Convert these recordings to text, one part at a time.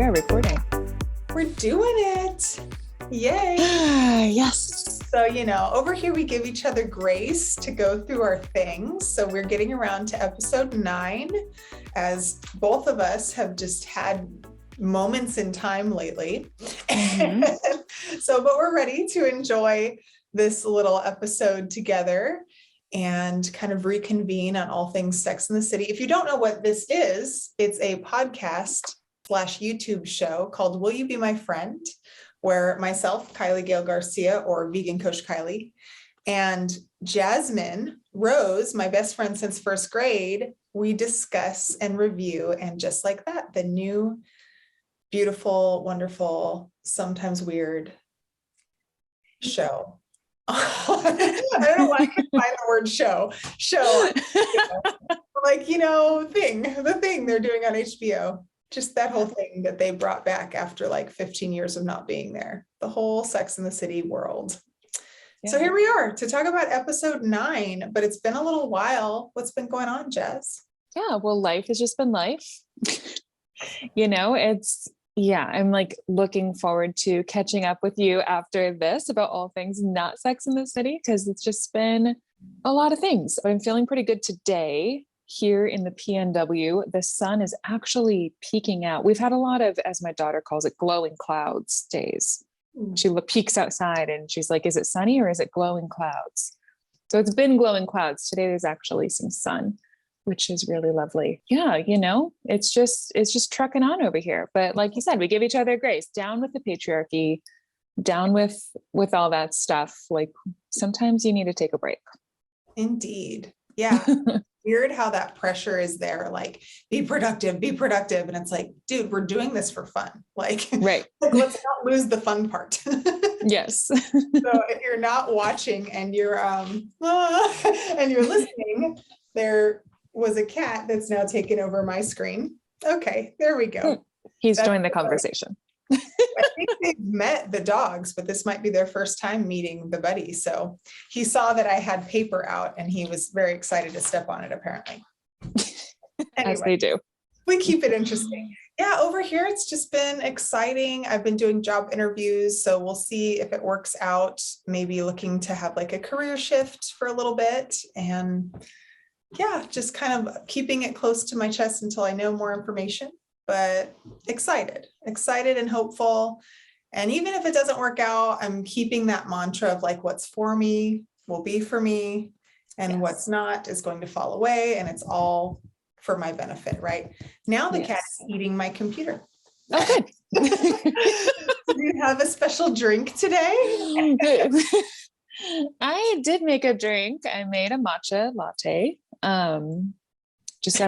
are recording. We're doing it. Yay. Yes. So, over here we give each other grace to go through our things. So we're getting around to episode 9, as both of us have just had moments in time lately. Mm-hmm. But we're ready to enjoy this little episode together and kind of reconvene on all things Sex in the City. If you don't know what this is, it's a podcast/YouTube show called Will You Be My Friend, where myself, Kylie Gail Garcia, or Vegan Coach Kylie, and Jasmine Rose, my best friend since first grade, we discuss and review, and just like that, the new, beautiful, wonderful, sometimes weird show. I don't know why I can find the word show, the thing they're doing on HBO. Just that whole thing that they brought back after like 15 years of not being there, the whole Sex in the City world. Yeah. So here we are to talk about episode 9, but it's been a little while. What's been going on, Jess? Yeah, well, life has just been life. I'm like looking forward to catching up with you after this about all things not Sex in the City, because it's just been a lot of things. I'm feeling pretty good today. Here in the PNW, the sun is actually peeking out. We've had a lot of, as my daughter calls it, glowing clouds days. She peeks outside and she's like, is it sunny or is it glowing clouds? So it's been glowing clouds. Today there's actually some sun, which is really lovely. Yeah, it's just trucking on over here. But like you said, we give each other grace. Down with the patriarchy, down with all that stuff. Like sometimes you need to take a break. Indeed. Yeah. Weird how that pressure is there, like be productive. And it's like, dude, we're doing this for fun. Like, right. Let's not lose the fun part. Yes. So if you're not watching and you're listening, there was a cat that's now taken over my screen. Okay, there we go. He's joined the conversation. I think they've met the dogs, but this might be their first time meeting the buddy. So he saw that I had paper out and he was very excited to step on it, apparently. Anyway, as they do. We keep it interesting. Yeah, over here, it's just been exciting. I've been doing job interviews, so we'll see if it works out. Maybe looking to have like a career shift for a little bit. And yeah, just kind of keeping it close to my chest until I know more information. But excited and hopeful. And even if it doesn't work out, I'm keeping that mantra of like, what's for me will be for me, and what's not is going to fall away, and it's all for my benefit. Right now, the cat's eating my computer. Oh, good. Do you have a special drink today? I did make a drink. I made a matcha latte. I'm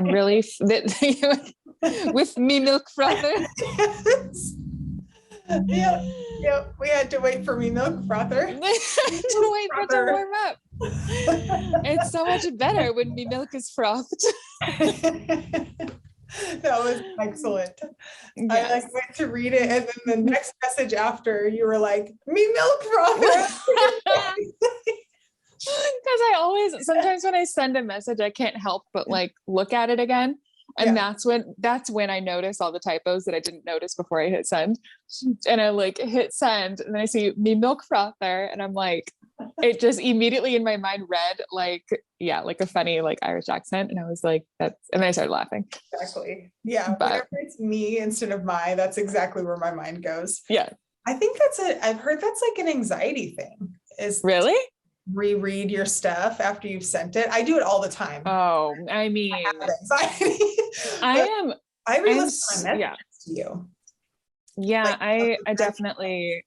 really with me milk frother. Yeah. We had to wait for me milk frother. to wait for it to warm up. It's so much better when me milk is frothed. That was excellent. Yes. I went to read it, and then the next message after, you were like, me milk frother. Because I always, sometimes when I send a message, I can't help but like look at it again. And that's when I notice all the typos that I didn't notice before I hit send. And I like hit send, and then I see me milk frother, and I'm like, it just immediately in my mind read like a funny like Irish accent. And I was like, and then I started laughing. Exactly. Yeah. But whenever it's me instead of my, that's exactly where my mind goes. Yeah. I think I've heard that's like an anxiety thing. Is really? Reread your stuff after you've sent it. I do it all the time. Oh, I mean, I have anxiety. I re-listen to my messages to you. Yeah, like, I definitely,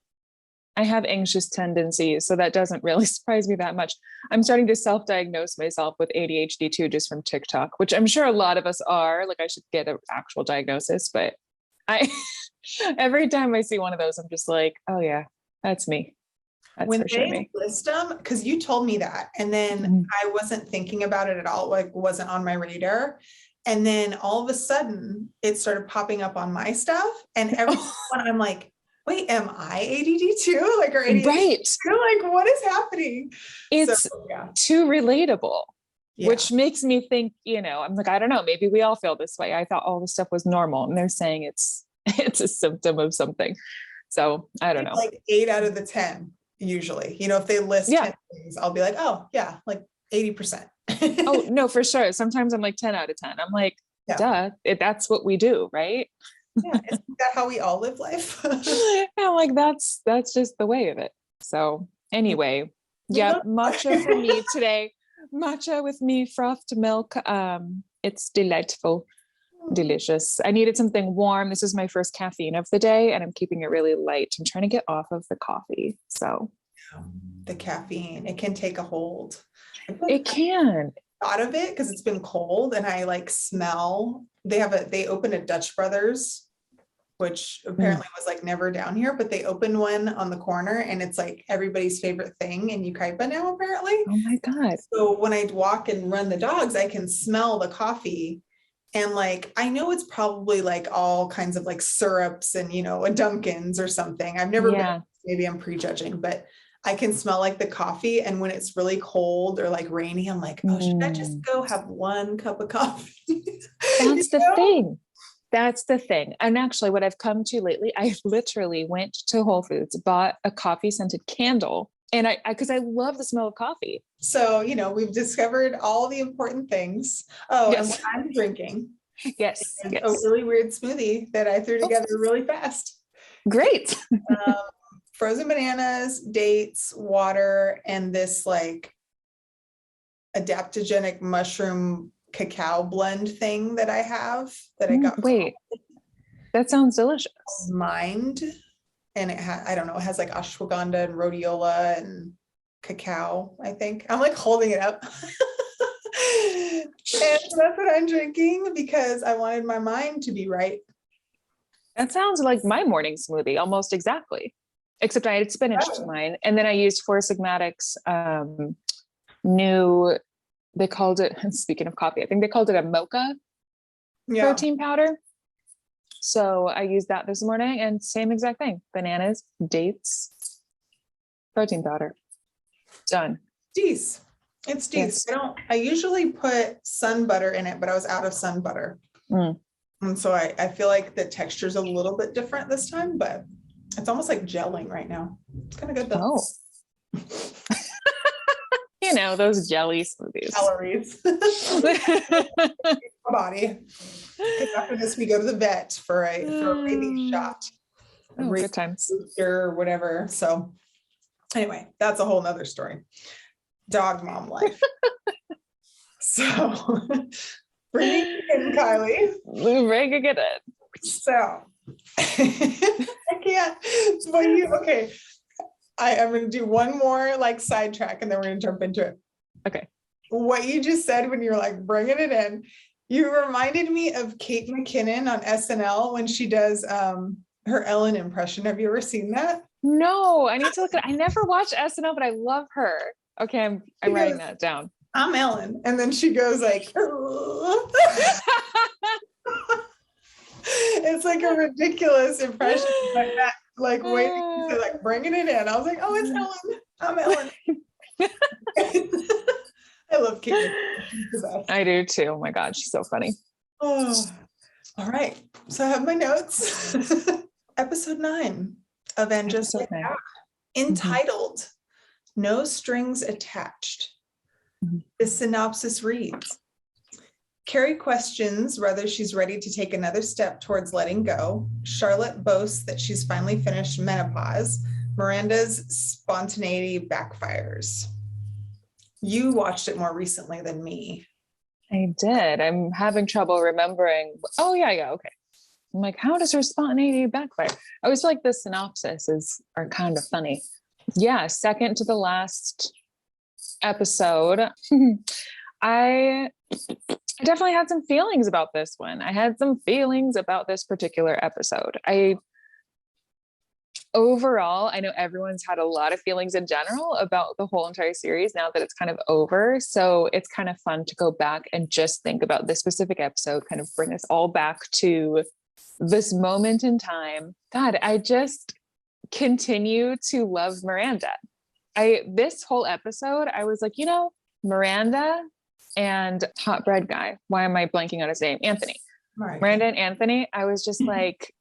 I have anxious tendencies, so that doesn't really surprise me that much. I'm starting to self-diagnose myself with ADHD too, just from TikTok, which I'm sure a lot of us are. Like, I should get an actual diagnosis, but every time I see one of those, I'm just like, oh yeah, that's me. That's when they list them, because you told me that, and then I wasn't thinking about it at all, like wasn't on my radar. And then all of a sudden it started popping up on my stuff, and everyone I'm like, wait, am I ADD too? Like, or ADD right. Too? Like, what is happening? It's too relatable, which makes me think, I'm like, I don't know, maybe we all feel this way. I thought all this stuff was normal, and they're saying it's it's a symptom of something. So I don't know. Like 8 out of the 10, usually, if they list 10 things, I'll be like, oh yeah, like 80%. Oh no, for sure. Sometimes I'm like 10 out of 10. I'm like, duh, that's what we do, right? Yeah, isn't that how we all live life? I'm like, that's just the way of it. So anyway, matcha for me today. Matcha with me, frothed milk. It's delightful, delicious. I needed something warm. This is my first caffeine of the day, and I'm keeping it really light. I'm trying to get off of the coffee. So the caffeine, it can take a hold. It can. Thought of it because it's been cold, and I like smell. They opened a Dutch Brothers, which apparently was like never down here, but they opened one on the corner, and it's like everybody's favorite thing in Ukaipa now, apparently. Oh my God. So when I walk and run the dogs, I can smell the coffee. And like, I know it's probably like all kinds of like syrups and, a Dunkin's or something. I've never been, maybe I'm prejudging, but I can smell like the coffee. And when it's really cold or like rainy, I'm like, oh, should I just go have 1 cup of coffee? That's the thing. That's the thing. And actually what I've come to lately, I literally went to Whole Foods, bought a coffee scented candle. And because I love the smell of coffee. So, we've discovered all the important things. Oh, and what I'm drinking. Yes. A really weird smoothie that I threw together really fast. Great. Frozen bananas, dates, water, and this like adaptogenic mushroom cacao blend thing that I have that I got. Wait, that sounds delicious. Mind. And it I don't know, it has like ashwagandha and rhodiola and cacao, I think. I'm like holding it up. And that's what I'm drinking because I wanted my mind to be right. That sounds like my morning smoothie, almost exactly. Except I had spinach to mine. And then I used Four Sigmatic's new, they called it, speaking of coffee, I think they called it a mocha protein powder. So I used that this morning and same exact thing. Bananas, dates, protein powder. Done. It's decent. Yes. I usually put sun butter in it, but I was out of sun butter. And so I feel like the texture is a little bit different this time, but it's almost like gelling right now. It's kind of good though. Those jelly smoothies. Calories. Body. After this, we go to the vet for a baby shot. Good times. Or whatever. So anyway, that's a whole nother story. Dog mom life. So bring it in, Kylie. Bring it in. So I can't. Okay. I'm going to do one more like sidetrack and then we're going to jump into it. Okay. What you just said when you were like bringing it in, you reminded me of Kate McKinnon on SNL when she does her Ellen impression. Have you ever seen that? No, I need to look at it. I never watched SNL, but I love her. Okay, I'm writing that down. I'm Ellen. And then she goes like, it's like a ridiculous impression like that. Like waiting to like bringing it in. I was like, oh, it's Ellen. I'm Ellen. I love Kate. I do too. Oh my God, she's so funny. Oh, all right. So I have my notes. Episode 9 of And Just Like That, entitled No Strings Attached. The synopsis reads, Carrie questions whether she's ready to take another step towards letting go. Charlotte boasts that she's finally finished menopause. Miranda's spontaneity backfires. You watched it more recently than me. I did. I'm having trouble remembering. Oh, yeah. Okay. I'm like, how does her spontaneity backfire? I always feel like the synopsis are kind of funny. Yeah, second to the last episode. I definitely had some feelings about this one. I had some feelings about this particular episode. Overall, I know everyone's had a lot of feelings in general about the whole entire series now that it's kind of over. So it's kind of fun to go back and just think about this specific episode, kind of bring us all back to this moment in time. God, I just continue to love Miranda. This whole episode, I was like, Miranda and hot bread guy. Why am I blanking on his name? Anthony. Right. Miranda and Anthony. I was just like,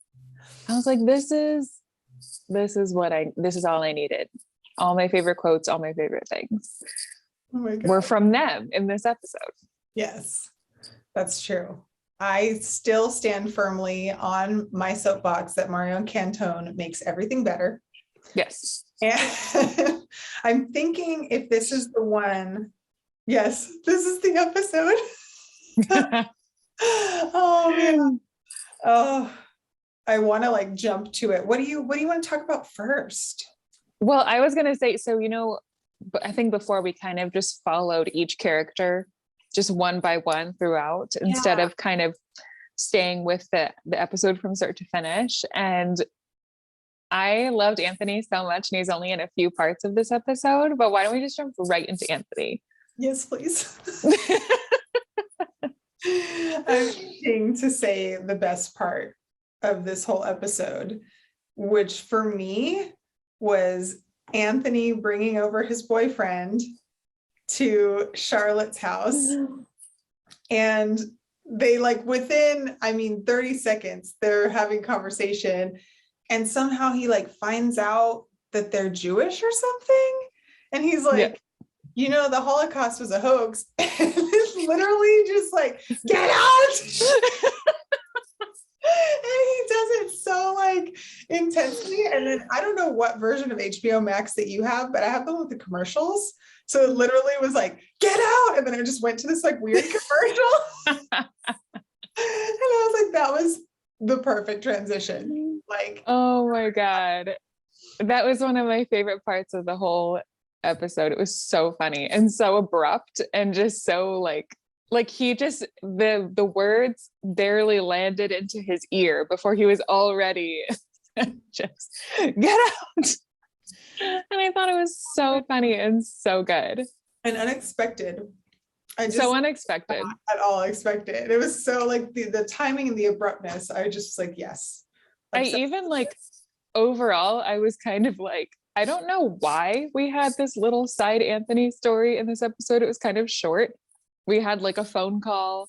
I was like, this is all I needed. All my favorite quotes, all my favorite things Oh my God. were from them in this episode. Yes, that's true. I still stand firmly on my soapbox that Mario Cantone makes everything better. Yes. And I'm thinking if this is the one, yes, this is the episode. Oh man. Oh, I want to like jump to it. What do you want to talk about first? Well, I was going to say, so, but I think before we kind of just followed each character just one by one throughout instead of kind of staying with the episode from start to finish. And I loved Anthony so much, and he's only in a few parts of this episode, but why don't we just jump right into Anthony? Yes, please. I'm waiting to say the best part of this whole episode, which for me was Anthony bringing over his boyfriend to Charlotte's house. And they like within, 30 seconds, they're having conversation. And somehow he like finds out that they're Jewish or something. And he's like, the Holocaust was a hoax. And it's literally just like, get out. And he does it so like intensely. And then I don't know what version of HBO Max that you have, but I have the one with the commercials. So it literally was like, get out. And then it just went to this like weird commercial. And I was like, that was the perfect transition. Like, oh my God. That was one of my favorite parts of the whole episode. It was so funny and so abrupt and just so like he just, the words barely landed into his ear before he was already just get out. And I thought it was so funny and so good. And unexpected. So unexpected. Not at all expected. It was so like the timing and the abruptness. I just like, yes. I even like overall, I was kind of like, I don't know why we had this little side Anthony story in this episode. It was kind of short. We had like a phone call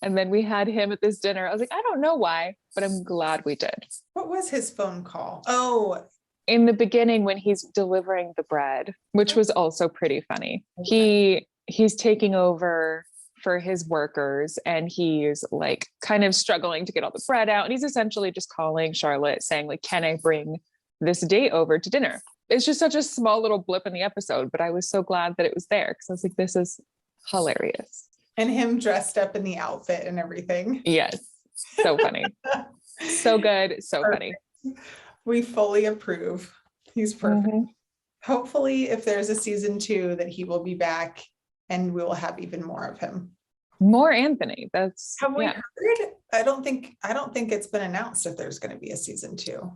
and then we had him at this dinner. I was like, I don't know why, but I'm glad we did. What was his phone call? Oh, in the beginning when he's delivering the bread, which was also pretty funny. Okay. He's taking over for his workers and he's like kind of struggling to get all the bread out. And he's essentially just calling Charlotte saying like, can I bring this date over to dinner? It's just such a small little blip in the episode, but I was so glad that it was there because I was like, this is hilarious. And him dressed up in the outfit and everything. Yes. So funny. So good. So Perfect. Funny. We fully approve. He's perfect. Mm-hmm. Hopefully if there's a season 2 that he will be back and we will have even more of him. More Anthony. That's have we heard? I don't think it's been announced if there's going to be a season 2.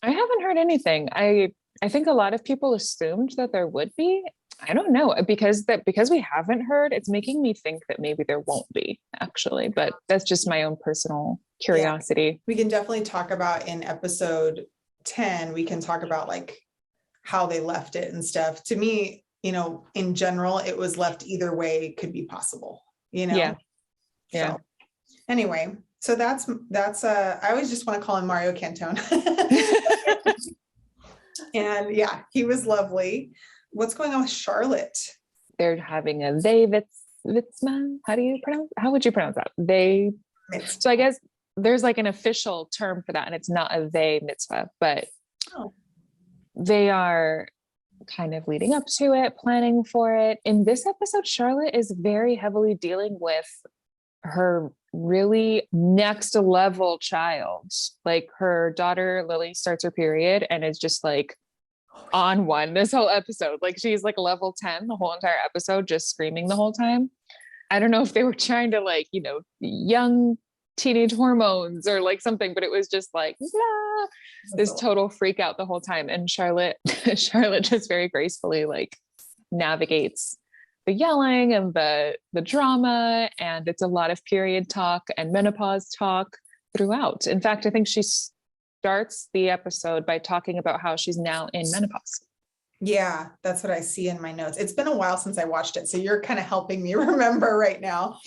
I haven't heard anything. I think a lot of people assumed that there would be. I don't know because we haven't heard, it's making me think that maybe there won't be actually, but that's just my own personal curiosity. Yeah. We can definitely talk about in episode 10, we can talk about like how they left it and stuff. To me, in general, it was left either way could be possible, Yeah. So, anyway, so that's I always just want to call him Mario Cantone. And yeah, he was lovely. What's going on with Charlotte? They're having a Vitzma. How would you pronounce that? They. So I guess there's like an official term for that, and it's not a they mitzvah, but they are kind of leading up to it, planning for it. In this episode, Charlotte is very heavily dealing with her really next level child. Like her daughter Lily starts her period and is just like on one this whole episode. Like she's like level 10 the whole entire episode, just screaming the whole time. I don't know if they were trying to like, young teenage hormones or like something, but it was just like this total freak out the whole time. And Charlotte just very gracefully like navigates the yelling and the drama, and it's a lot of period talk and menopause talk throughout. In fact, I think she starts the episode by talking about how she's now in menopause. Yeah, that's what I see in my notes. It's been a while since I watched it, so you're kind of helping me remember right now.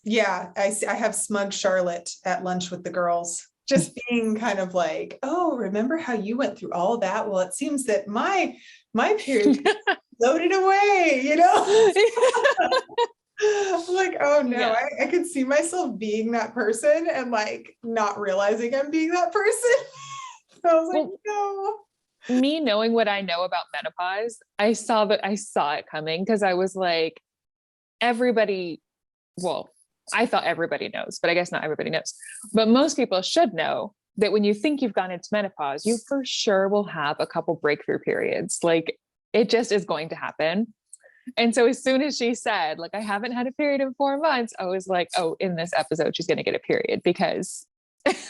Yeah, I have smug Charlotte at lunch with the girls just being kind of like, oh, remember how you went through all that? Well, it seems that my period floated away, you know? I'm like, oh no, Yeah. I could see myself being that person and like not realizing I'm being that person. So I was like, no. Me knowing what I know about menopause, I saw it coming, because I was like, everybody, well, I thought everybody knows, but I guess not everybody knows. But most people should know that when you think you've gone into menopause, you for sure will have a couple breakthrough periods. Like, it just is going to happen. And so as soon as she said, like, I haven't had a period in 4 months, I was like, oh, in this episode, she's going to get a period, because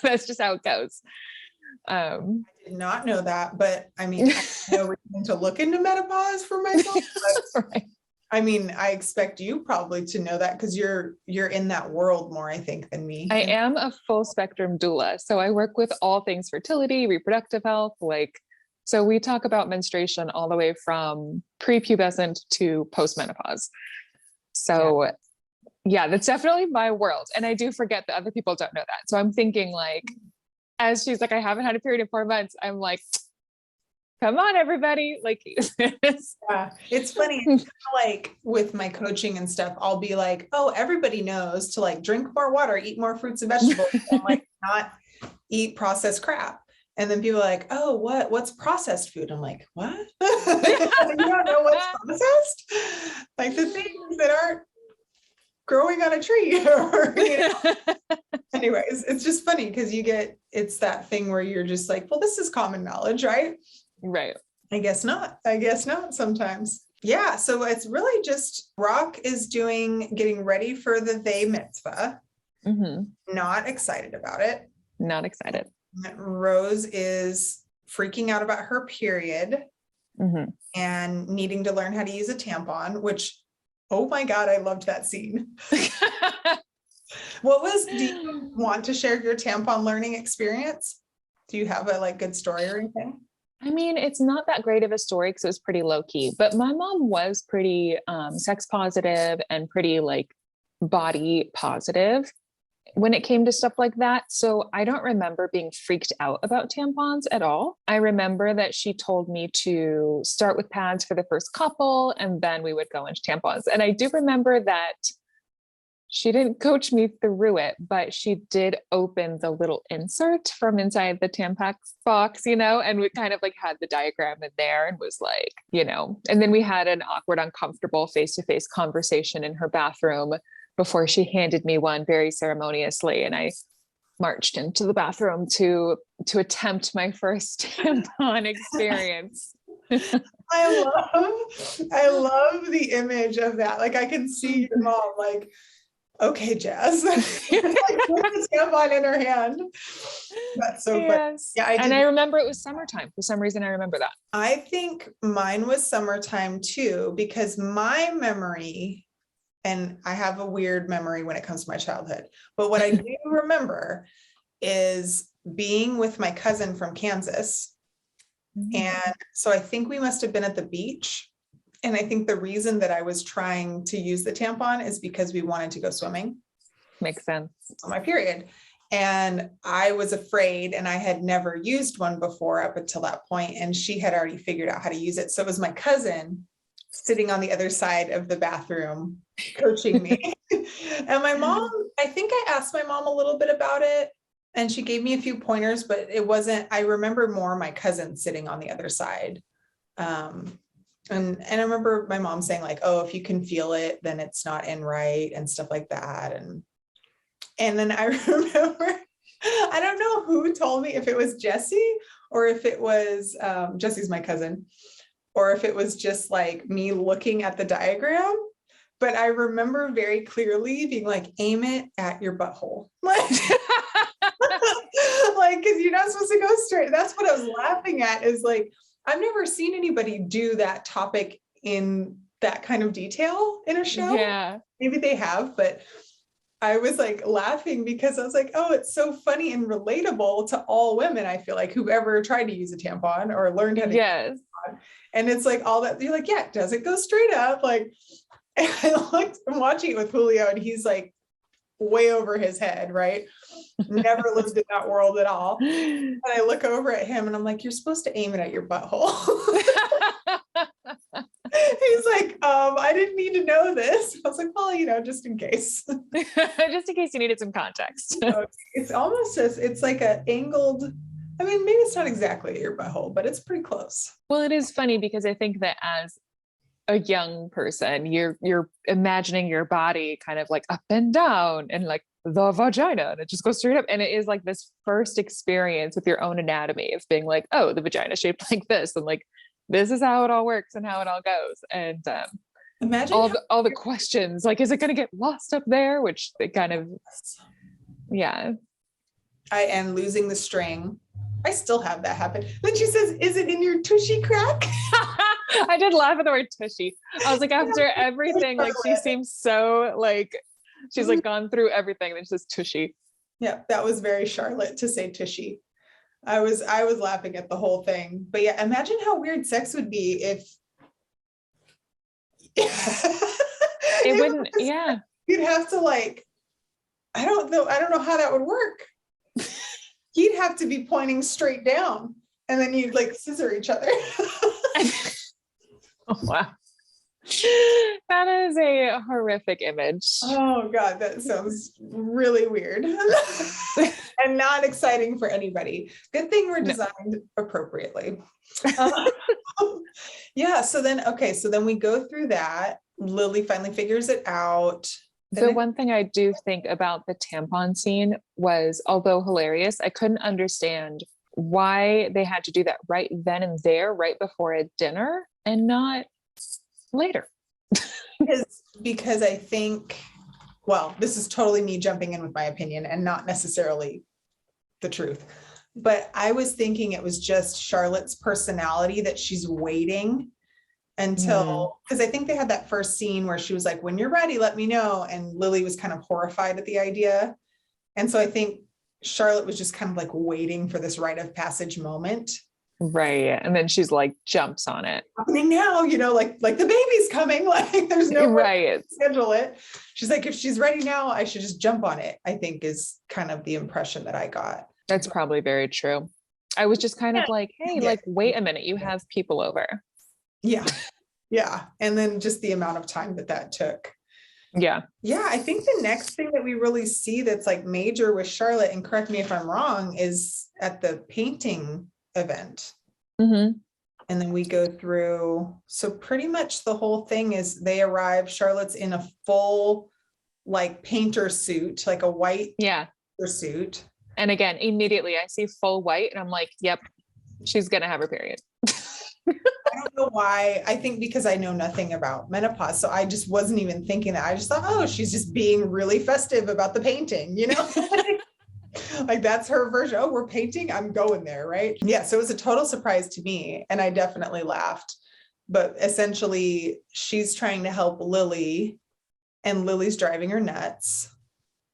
that's just how it goes. I did not know that, but I mean, I have no reason to look into menopause for myself. But right. I mean, I expect you probably to know that because you're in that world more, I think, than me. I am a full spectrum doula. So I work with all things fertility, reproductive health, like, so we talk about menstruation all the way from prepubescent to postmenopause. So yeah, that's definitely my world. And I do forget that other people don't know that. So I'm thinking, like, as she's like, I haven't had a period in 4 months, I'm like, come on, everybody. Like, Yeah, it's funny. It's kind of like with my coaching and stuff, I'll be like, oh, everybody knows to like drink more water, eat more fruits and vegetables, and like not eat processed crap. And then people are like, oh, what's processed food? I'm like, what? You don't know what's processed? Like the things that aren't growing on a tree. Or, anyways, it's just funny because it's that thing where you're just like, well, this is common knowledge, right? Right. I guess not sometimes. Yeah. So it's really just Rock is getting ready for the They mitzvah. Mm-hmm. Not excited about it. Not excited. Rose is freaking out about her period and needing to learn how to use a tampon, which, oh my God, I loved that scene. Do you want to share your tampon learning experience? Do you have a like good story or anything? I mean, it's not that great of a story because it was pretty low key, but my mom was pretty sex positive and pretty like body positive when it came to stuff like that. So I don't remember being freaked out about tampons at all. I remember that she told me to start with pads for the first couple, and then we would go into tampons. And I do remember that she didn't coach me through it, but she did open the little insert from inside the Tampax box, and we kind of like had the diagram in there and was like, and then we had an awkward, uncomfortable face-to-face conversation in her bathroom before she handed me one very ceremoniously. And I marched into the bathroom to attempt my first tampon experience. I love the image of that. Like I can see your mom like, okay, Jazz, like, with the tampon in her hand. That's so funny. Yeah, I remember it was summertime. For some reason, I remember that. I think mine was summertime too, because my memory, and I have a weird memory when it comes to my childhood, but what I do remember is being with my cousin from Kansas. And so I think we must have been at the beach. And I think the reason that I was trying to use the tampon is because we wanted to go swimming. Makes sense. On my period. And I was afraid, and I had never used one before up until that point, and she had already figured out how to use it. So it was my cousin sitting on the other side of the bathroom coaching me. And my mom, I think I asked my mom a little bit about it, and she gave me a few pointers, but it wasn't, I remember more my cousin sitting on the other side. And I remember my mom saying like, oh, if you can feel it, then it's not in right and stuff like that. And then I remember, I don't know who told me, if it was Jessie or if it was, Jessie's my cousin, or if it was just like me looking at the diagram. But I remember very clearly being like, aim it at your butthole. Like, cause you're not supposed to go straight. That's what I was laughing at, is like, I've never seen anybody do that topic in that kind of detail in a show. Yeah. Maybe they have, but I was like laughing because I was like, oh, it's so funny and relatable to all women. I feel like who've ever tried to use a tampon or learned how to use a tampon. And it's like all that, you're like, yeah, does it go straight up? Like, and I'm watching it with Julio, and he's like, way over his head, right? Never lived in that world at all. And I look over at him and I'm like, you're supposed to aim it at your butthole. He's like, I didn't need to know this. I was like, well, just in case. Just in case you needed some context. It's almost it's like an angled, I mean, maybe it's not exactly at your butthole, but it's pretty close. Well, it is funny because I think that as a young person, you're imagining your body kind of like up and down and like the vagina, and it just goes straight up. And it is like this first experience with your own anatomy of being like, oh, the vagina shaped like this, and like this is how it all works and how it all goes. And imagine all the questions, like, is it going to get lost up there? Which they kind of, yeah. I am losing the string. I still have that happen. Then she says, is it in your tushy crack? I did laugh at the word tushy. I was like, after everything, like she seems so like, she's like gone through everything. And she says tushy. Yeah, that was very Charlotte to say tushy. I was laughing at the whole thing. But yeah, imagine how weird sex would be if it wouldn't, yeah. You'd have to like, I don't know how that would work. He'd have to be pointing straight down and then you'd like scissor each other. Oh, wow. That is a horrific image. Oh God, that sounds really weird and not exciting for anybody. Good thing we're designed appropriately. Yeah. So then we go through that. Lily finally figures it out. The one thing I do think about the tampon scene was, although hilarious, I couldn't understand why they had to do that right then and there, right before a dinner, and not later. Because I think, well, this is totally me jumping in with my opinion and not necessarily the truth, but I was thinking it was just Charlotte's personality that she's waiting until, because I think they had that first scene where she was like, when you're ready, let me know. And Lily was kind of horrified at the idea. And so I think Charlotte was just kind of like waiting for this rite of passage moment. Right. And then she's like, jumps on it. Happening now, like the baby's coming, like there's no way to schedule it. She's like, if she's ready now, I should just jump on it, I think is kind of the impression that I got. That's probably very true. I was just kind of like, hey, like, wait a minute, you have people over. Yeah. Yeah. And then just the amount of time that took. Yeah. Yeah. I think the next thing that we really see that's like major with Charlotte, and correct me if I'm wrong, is at the painting event. Mm-hmm. And then we go through. So pretty much the whole thing is they arrive. Charlotte's in a full like painter suit, like a white suit. And again, immediately I see full white and I'm like, yep, she's going to have her period. I don't know why. I think because I know nothing about menopause. So I just wasn't even thinking that. I just thought, oh, she's just being really festive about the painting, like that's her version. Oh, we're painting. I'm going there. Right. Yeah. So it was a total surprise to me. And I definitely laughed. But essentially, she's trying to help Lily, and Lily's driving her nuts,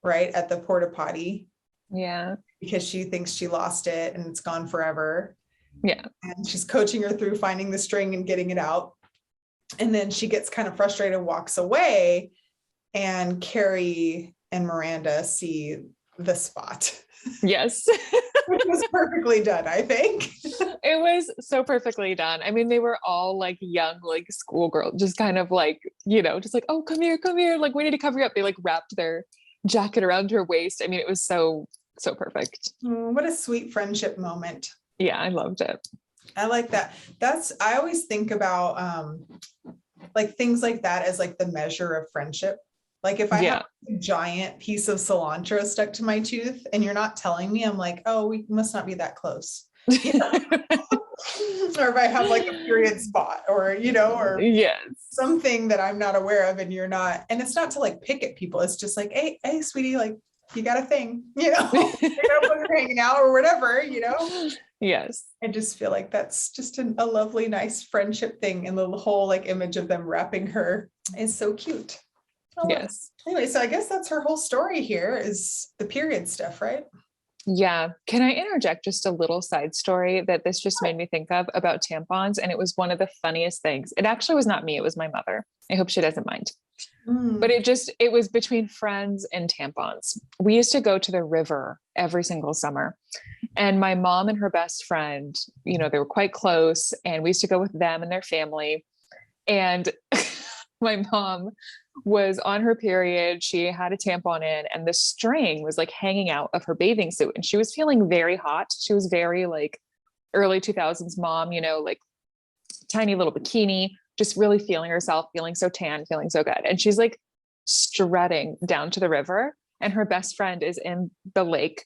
right, at the porta potty. Yeah. Because she thinks she lost it and it's gone forever. Yeah. And she's coaching her through finding the string and getting it out. And then she gets kind of frustrated, walks away, and Carrie and Miranda see the spot. Yes. Which was perfectly done, I think. It was so perfectly done. I mean, they were all like young, like schoolgirls, just kind of like, just like, oh, come here. Like, we need to cover you up. They like wrapped their jacket around her waist. I mean, it was so perfect. What a sweet friendship moment. Yeah, I loved it. I like that. I always think about like things like that as like the measure of friendship. Like if I have a giant piece of cilantro stuck to my tooth and you're not telling me, I'm like, oh, we must not be that close. Or if I have like a period spot or something that I'm not aware of and you're not, and it's not to like pick at people. It's just like, hey, sweetie, like you got a thing, you're hanging out or whatever, Yes. I just feel like that's just a lovely, nice friendship thing. And the whole like image of them wrapping her is so cute. Yes. Anyway, so I guess that's her whole story here is the period stuff, right? Yeah. Can I interject just a little side story that this just made me think of about tampons? And it was one of the funniest things. It actually was not me. It was my mother. I hope she doesn't mind. But it was between friends and tampons. We used to go to the river every single summer. And my mom and her best friend, you know, they were quite close, and we used to go with them and their family. And my mom was on her period. She had a tampon in, and the string was like hanging out of her bathing suit. And she was feeling very hot. She was very like early 2000s mom, you know, like tiny little bikini, just really feeling herself, feeling so tan, feeling so good. And she's like strutting down to the river, and her best friend is in the lake.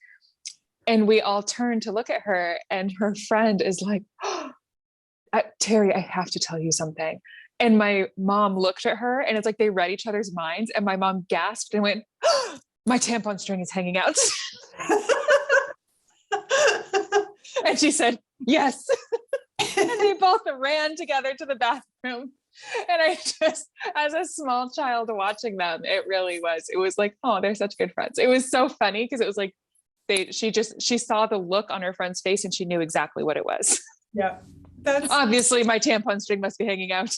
And we all turn to look at her, and her friend is like, oh, Terry, I have to tell you something. And my mom looked at her, and it's like they read each other's minds. And my mom gasped and went, oh, my tampon string is hanging out. And she said, yes. And they both ran together to the bathroom. And I just, as a small child watching them, it was like, oh, they're such good friends. It was so funny because it was like, she saw the look on her friend's face and she knew exactly what it was. Yeah. Obviously my tampon string must be hanging out.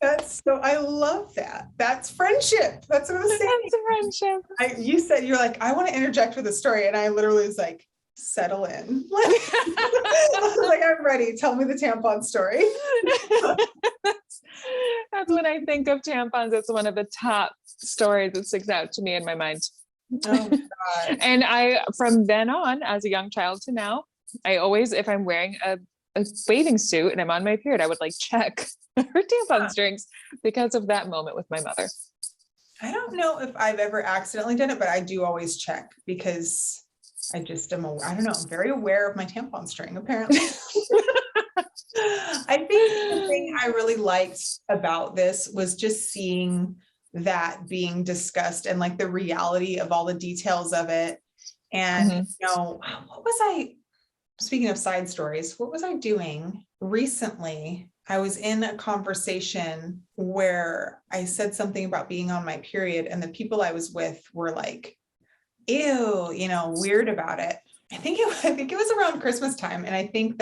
I love that. That's friendship. That's what I was saying. That's friendship. You said, you're like, I want to interject with a story. And I literally was like, settle in. I was like, I'm ready. Tell me the tampon story. That's when I think of tampons. It's one of the top stories that sticks out to me in my mind. Oh my God. And from then on, as a young child to now, I always, if I'm wearing a bathing suit and I'm on my period, I would like check her tampon strings because of that moment with my mother. I don't know if I've ever accidentally done it, but I do always check because I just am, I don't know, I'm very aware of my tampon string, apparently. I think the thing I really liked about this was just seeing that being discussed and like the reality of all the details of it. And, speaking of side stories, what was I doing recently? I was in a conversation where I said something about being on my period, and the people I was with were like, ew, weird about it. I think it was around Christmas time. And I think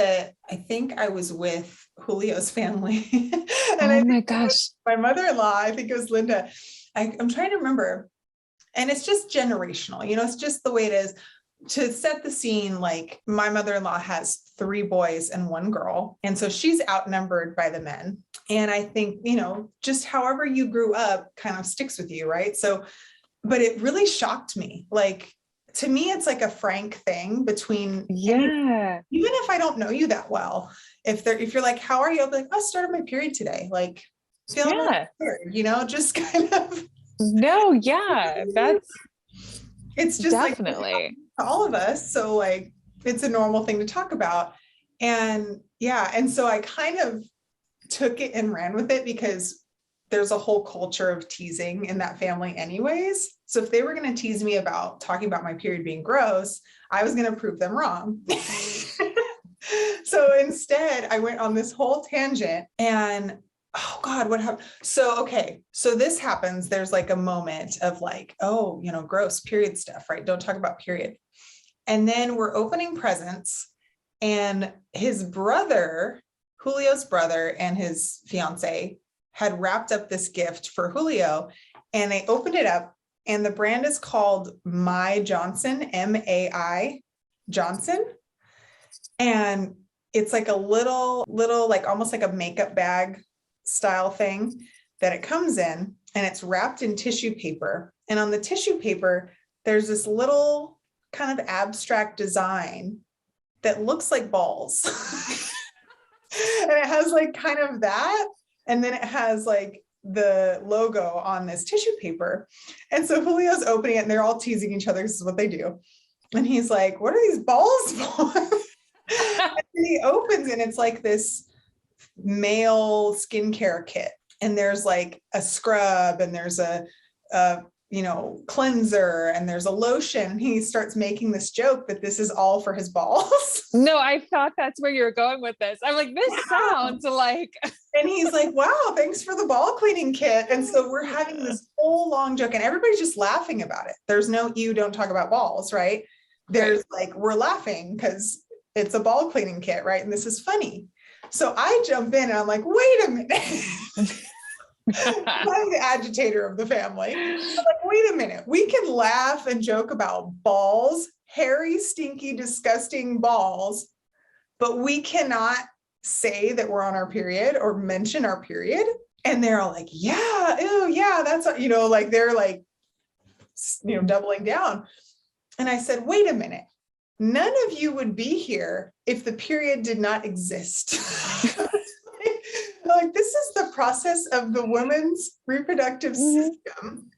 I was with Julio's family. And oh my gosh. My mother-in-law, I think it was Linda. I'm trying to remember. And it's just generational, it's just the way it is. To set the scene, like my mother-in-law has 3 boys and 1 girl. And so she's outnumbered by the men. And I think, just however you grew up kind of sticks with you, right? So, but it really shocked me. Like, to me, it's like a frank thing between, even if I don't know you that well, if you're like, how are you? I'll be like, I started my period today. Like, feeling weird, just kind of. No, yeah, it's just definitely like all of us. So like, it's a normal thing to talk about. And and so I kind of took it and ran with it because there's a whole culture of teasing in that family anyways. So if they were going to tease me about talking about my period being gross, I was going to prove them wrong. So instead I went on this whole tangent, and oh God, what happened? So this happens. There's like a moment of like, oh, gross period stuff, right? Don't talk about period. And then we're opening presents, and his brother, Julio's brother, and his fiance had wrapped up this gift for Julio, and they opened it up, and the brand is called My Johnson, M-A-I Johnson. And it's like a little, like almost like a makeup bag style thing that it comes in, and it's wrapped in tissue paper. And on the tissue paper, there's this little kind of abstract design that looks like balls. And it has like kind of that. And then it has like the logo on this tissue paper. And so Julio's opening it, and they're all teasing each other. This is what they do. And he's like, what are these balls for? And he opens it, and it's like this male skincare kit. And there's like a scrub, and there's a cleanser, and there's a lotion. And he starts making this joke that this is all for his balls. No, I thought that's where you were going with this. I'm like, this sounds like. And he's like, wow, thanks for the ball cleaning kit. And so we're having this whole long joke, and everybody's just laughing about it. There's no, you don't talk about balls, right? There's like, we're laughing because it's a ball cleaning kit, right? And this is funny. So I jump in, and I'm like, wait a minute. I'm the agitator of the family. I'm like, wait a minute, we can laugh and joke about balls, hairy, stinky, disgusting balls, but we cannot say that we're on our period or mention our period. And they're all like, yeah, ew, yeah, that's, like, they're like, doubling down. And I said, wait a minute, none of you would be here if the period did not exist. Like, this is the process of the woman's reproductive system.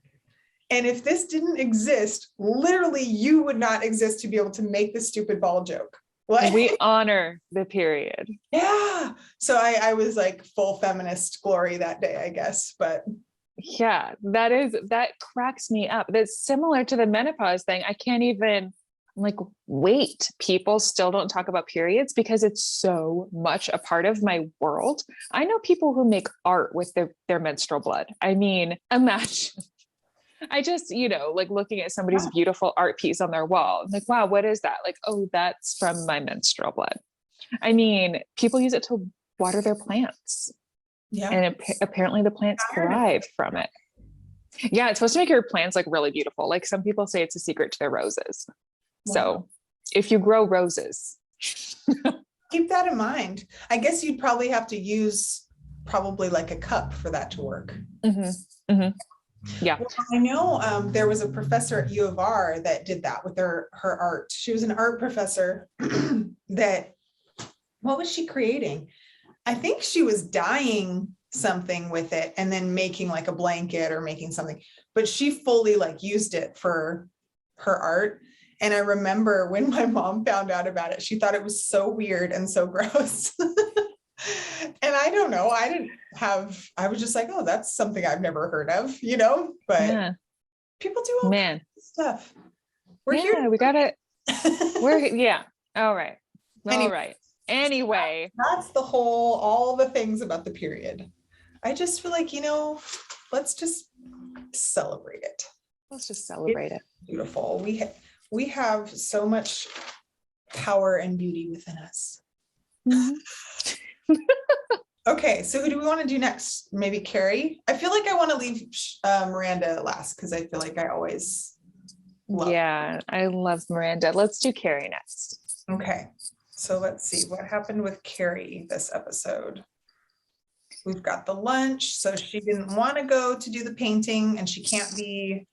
And if this didn't exist, literally you would not exist to be able to make this stupid ball joke. Like, we honor the period. Yeah. So I was like full feminist glory that day, I guess. But yeah, that cracks me up. That's similar to the menopause thing. I can't even, I'm like, wait, people still don't talk about periods because it's so much a part of my world. I know people who make art with their menstrual blood. I mean, imagine. I just, like looking at somebody's beautiful art piece on their wall. I'm like, wow, what is that? Like, oh, that's from my menstrual blood. I mean, people use it to water their plants. Yeah. And apparently the plants thrive from it. Yeah, it's supposed to make your plants like really beautiful. Like some people say it's a secret to their roses. Wow. So if you grow roses, keep that in mind. I guess you'd probably have to use probably like a cup for that to work. Mm-hmm. Mm-hmm. Yeah. Well, I know there was a professor at U of R that did that with her art. She was an art professor that, what was she creating? I think she was dyeing something with it and then making like a blanket or making something, but she fully like used it for her art. And I remember when my mom found out about it, she thought it was so weird and so gross. And I don't know, I was just like, oh, that's something I've never heard of, but yeah. People do all kinds of stuff. We're here. We got it. Yeah. All right. All right. Anyway, that's all the things about the period. I just feel like, let's just celebrate it. Let's just celebrate it. Beautiful. We have so much power and beauty within us. Mm-hmm. Okay, so who do we want to do next? Maybe Carrie? I feel like I want to leave Miranda last because I feel like I always love her. I love Miranda. Let's do Carrie next. Okay, so let's see what happened with Carrie this episode. We've got the lunch, so she didn't want to go to do the painting and she can't be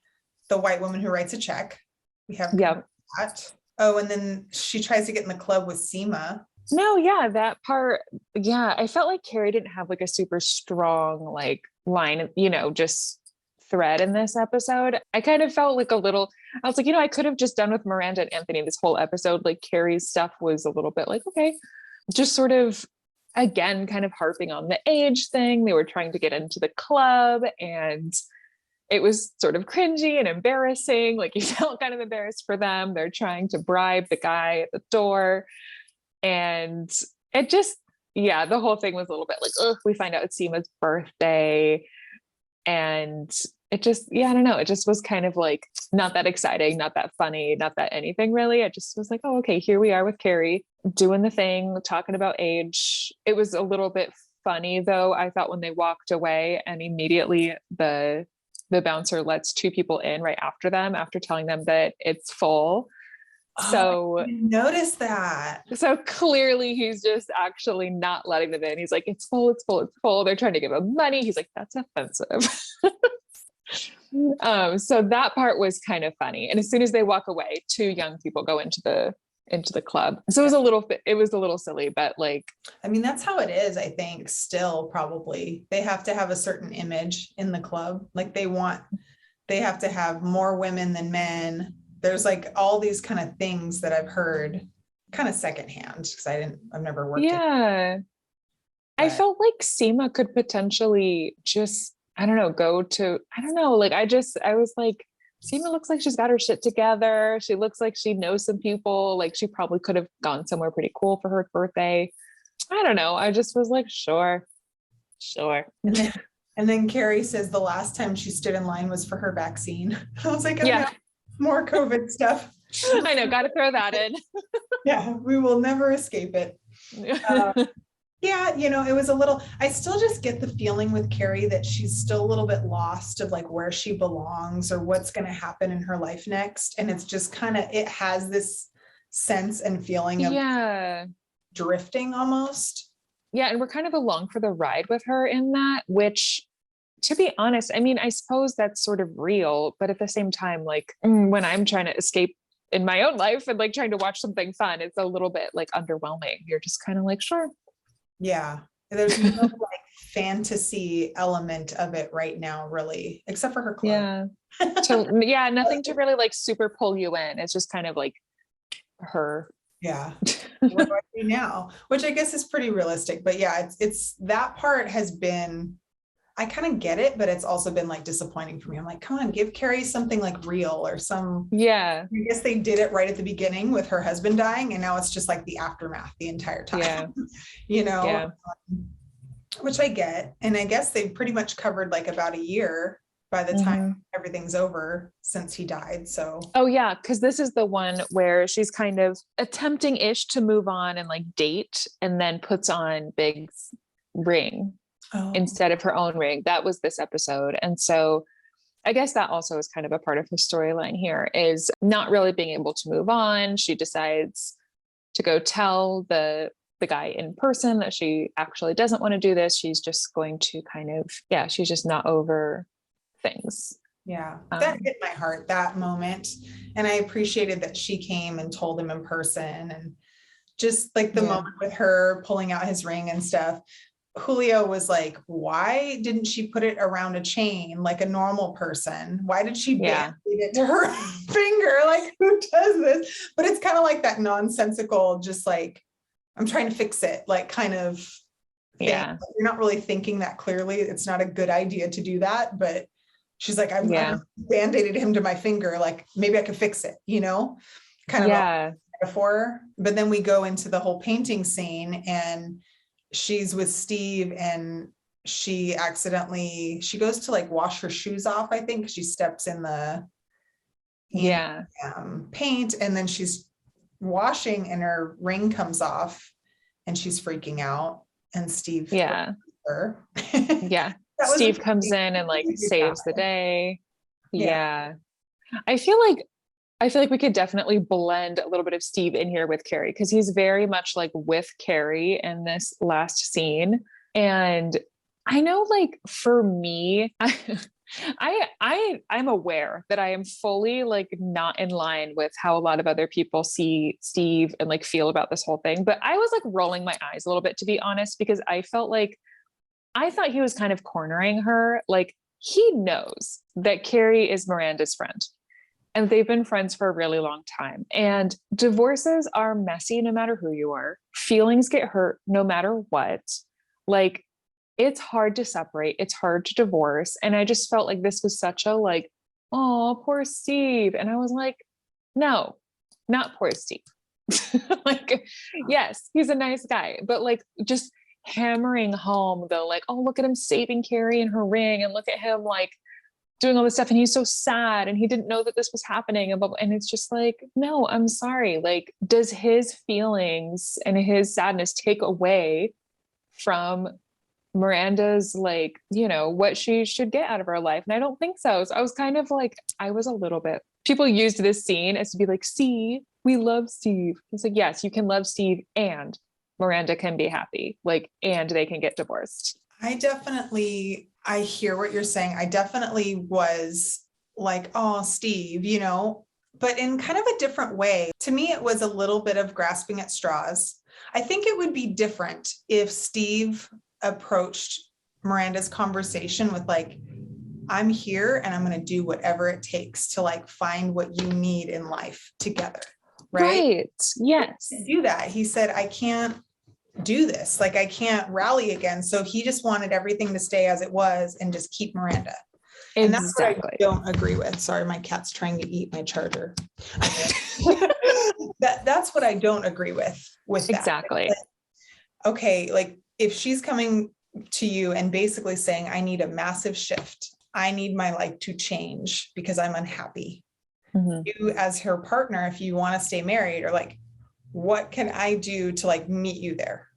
the white woman who writes a check. We have that. Oh, and then she tries to get in the club with Seema. No, yeah, that part. Yeah, I felt like Carrie didn't have like a super strong like line, just thread in this episode. I kind of felt like I was like, I could have just done with Miranda and Anthony this whole episode. Like Carrie's stuff was a little bit like, okay, just sort of, again, kind of harping on the age thing. They were trying to get into the club and it was sort of cringy and embarrassing. Like you felt kind of embarrassed for them. They're trying to bribe the guy at the door. And it just, the whole thing was a little bit like, ugh, we find out it's Seema's birthday. And it just, I don't know. It just was kind of like, not that exciting, not that funny, not that anything really. I just was like, oh, okay, here we are with Carrie doing the thing, talking about age. It was a little bit funny though. I thought when they walked away and immediately the bouncer lets two people in right after them, after telling them that it's full. So I didn't notice that. So clearly he's just actually not letting them in. He's like, it's full, it's full, it's full. They're trying to give him money. He's like, that's offensive. So that part was kind of funny. And as soon as they walk away, two young people go into the club. So it was a little silly, but like, I mean, that's how it is. I think still probably they have to have a certain image in the club. Like they have to have more women than men. There's like all these kind of things that I've heard kind of secondhand because I've never worked. Yeah. I felt like Seema could potentially just, I don't know, like I was like, Seema looks like she's got her shit together. She looks like she knows some people. Like she probably could have gone somewhere pretty cool for her birthday. I don't know. I just was like, sure. And then Carrie says the last time she stood in line was for her vaccine. I was like, yeah. More COVID stuff. I know, got to throw that in. Yeah, we will never escape it. Yeah, it was a little, I still just get the feeling with Carrie that she's still a little bit lost of like where she belongs or what's going to happen in her life next. And it's just kind of, it has this sense and feeling of Yeah. drifting almost. Yeah. And we're kind of along for the ride with her in that, which, to be honest, I mean, I suppose that's sort of real, but at the same time, like when I'm trying to escape in my own life and like trying to watch something fun, it's a little bit like underwhelming. You're just kind of like, sure. Yeah. There's no like fantasy element of it right now, really, except for her clothes. Yeah. So yeah, nothing to really like super pull you in. It's just kind of like her. Yeah. What do I do now? Which I guess is pretty realistic, but yeah, it's that part has been, I kind of get it, but it's also been like disappointing for me. I'm like, come on, give Carrie something like real or some, Yeah. I guess they did it right at the beginning with her husband dying. And now it's just like the aftermath the entire time, Yeah. Yeah. Which I get. And I guess they pretty much covered like about a year by the time everything's over since he died. So, oh yeah, because this is the one where she's kind of attempting ish to move on and like date and then puts on Big's ring instead of her own ring. That was this episode. And so I guess that also is kind of a part of her storyline here, is not really being able to move on. She decides to go tell the guy in person that she actually doesn't want to do this. She's just going to kind of, yeah, she's just not over things. Yeah, that hit my heart, that moment. And I appreciated that she came and told him in person, and just like the moment with her pulling out his ring and stuff. Julio was like, why didn't she put it around a chain like a normal person? Why did she band-aid it to her finger? Like, who does this? But it's kind of like that nonsensical, just like, I'm trying to fix it, like kind of thing. You're not really thinking that clearly. It's not a good idea to do that, but she's like, I've band-aided him to my finger. Like maybe I could fix it, kind of a metaphor. But then we go into the whole painting scene and she's with Steve and she goes to like wash her shoes off. I think she steps in the paint and then she's washing and her ring comes off and she's freaking out and Steve her. Steve comes in and like saves the day. I feel like we could definitely blend a little bit of Steve in here with Carrie, because he's very much like with Carrie in this last scene. And I know, like, for me, I'm aware that I am fully like not in line with how a lot of other people see Steve and like feel about this whole thing. But I was like rolling my eyes a little bit, to be honest, because I thought he was kind of cornering her. Like, he knows that Carrie is Miranda's friend and they've been friends for a really long time. And divorces are messy no matter who you are. Feelings get hurt no matter what. Like, it's hard to separate. It's hard to divorce. And I just felt like this was such a like, oh, poor Steve. And I was like, no, not poor Steve. Like, yes, he's a nice guy, but like just hammering home the like, oh, look at him saving Carrie and her ring, and look at him like doing all this stuff, and he's so sad and he didn't know that this was happening, and it's just like, no, I'm sorry. Like, does his feelings and his sadness take away from Miranda's, like, what she should get out of her life? And I don't think so. So I was kind of like, I was a little bit, people used this scene as to be like, see, we love Steve. It's like, yes, you can love Steve and Miranda can be happy, like, and they can get divorced. I hear what you're saying. I definitely was like, oh, Steve, but in kind of a different way. To me, it was a little bit of grasping at straws. I think it would be different if Steve approached Miranda's conversation with like, I'm here and I'm going to do whatever it takes to like find what you need in life together. Right? Yes. To do that. He said, I can't do this. Like, I can't rally again. So he just wanted everything to stay as it was and just keep Miranda. And that's what I don't agree with. Sorry, my cat's trying to eat my charger. That's what I don't agree with that. Exactly. But, okay, like if she's coming to you and basically saying, I need a massive shift. I need my life to change because I'm unhappy. You as her partner, if you want to stay married, or like, what can I do to like meet you there?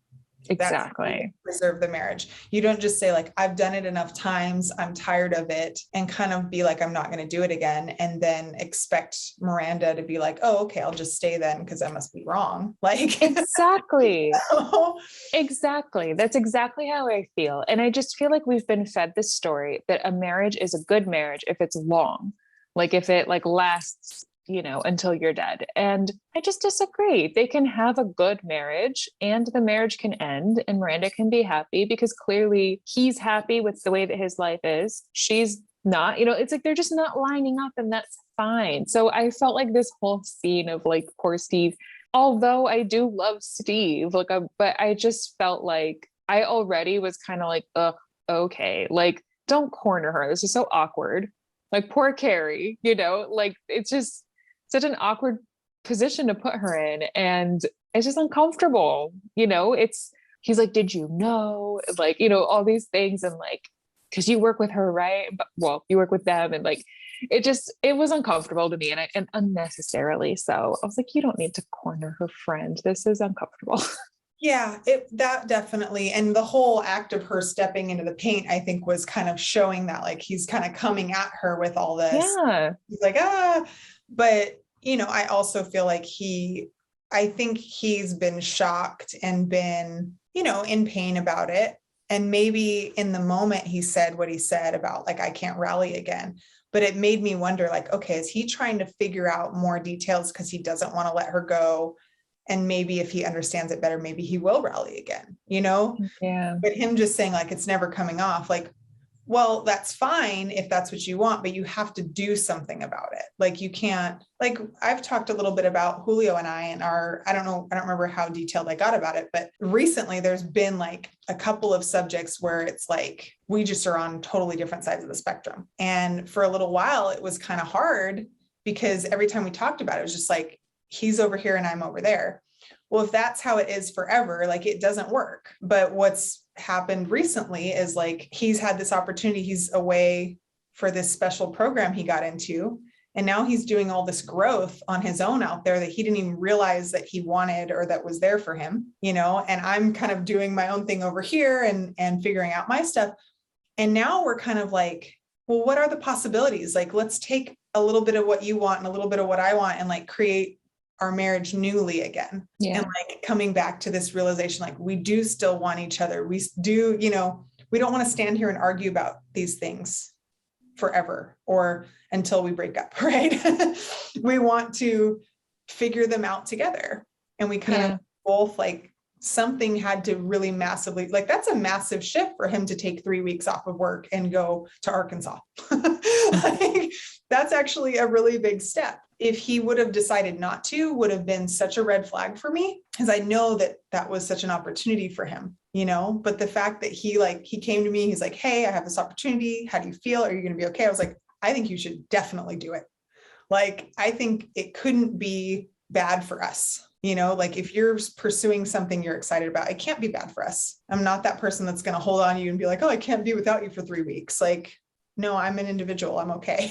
That's how you Exactly. preserve the marriage. You don't just say like, I've done it enough times, I'm tired of it, and kind of be like, I'm not going to do it again. And then expect Miranda to be like, oh, okay, I'll just stay then because I must be wrong. Like, Exactly. Exactly. That's exactly how I feel. And I just feel like we've been fed this story that a marriage is a good marriage if it's long, like if it like lasts, until you're dead. And I just disagree. They can have a good marriage and the marriage can end and Miranda can be happy because clearly he's happy with the way that his life is. She's not, it's like they're just not lining up and that's fine. So I felt like this whole scene of like poor Steve, although I do love Steve, like, but I just felt like I already was kind of like, ugh, okay, like, don't corner her. This is so awkward. Like, poor Carrie, like, it's just such an awkward position to put her in. And it's just uncomfortable, he's like, did you know? Like, all these things. And like, because you work with her, right? But, well, you work with them. And like, it was uncomfortable to me and unnecessarily so. I was like, you don't need to corner her friend. This is uncomfortable. Yeah, that definitely. And the whole act of her stepping into the paint, I think, was kind of showing that like he's kind of coming at her with all this. Yeah. He's like, but I also feel like I think he's been shocked and been, in pain about it. And maybe in the moment he said what he said about like, I can't rally again. But it made me wonder, like, okay, is he trying to figure out more details because he doesn't want to let her go? And maybe if he understands it better, maybe he will rally again, Yeah. But him just saying like, it's never coming off, like, well, that's fine if that's what you want, but you have to do something about it. Like you can't, like I've talked a little bit about Julio and I and I don't remember how detailed I got about it, but recently there's been like a couple of subjects where it's like, we just are on totally different sides of the spectrum. And for a little while, it was kind of hard because every time we talked about it, it was just like, he's over here and I'm over there. Well, if that's how it is forever, like it doesn't work. But what's happened recently is like, he's had this opportunity. He's away for this special program he got into. And now he's doing all this growth on his own out there that he didn't even realize that he wanted or that was there for him, and I'm kind of doing my own thing over here and figuring out my stuff. And now we're kind of like, well, what are the possibilities? Like, let's take a little bit of what you want and a little bit of what I want and like create our marriage newly again. Yeah. And like coming back to this realization, like we do still want each other. We do, we don't want to stand here and argue about these things forever or until we break up, right? We want to figure them out together. And we kind of both like something had to really massively, like that's a massive shift for him to take 3 weeks off of work and go to Arkansas. Like, that's actually a really big step. If he would have decided not to, would have been such a red flag for me, because I know that that was such an opportunity for him, but the fact that he came to me, he's like, hey, I have this opportunity. How do you feel? Are you going to be okay? I was like, I think you should definitely do it. Like, I think it couldn't be bad for us. Like if you're pursuing something you're excited about, it can't be bad for us. I'm not that person that's going to hold on to you and be like, oh, I can't be without you for 3 weeks. Like, no, I'm an individual. I'm okay.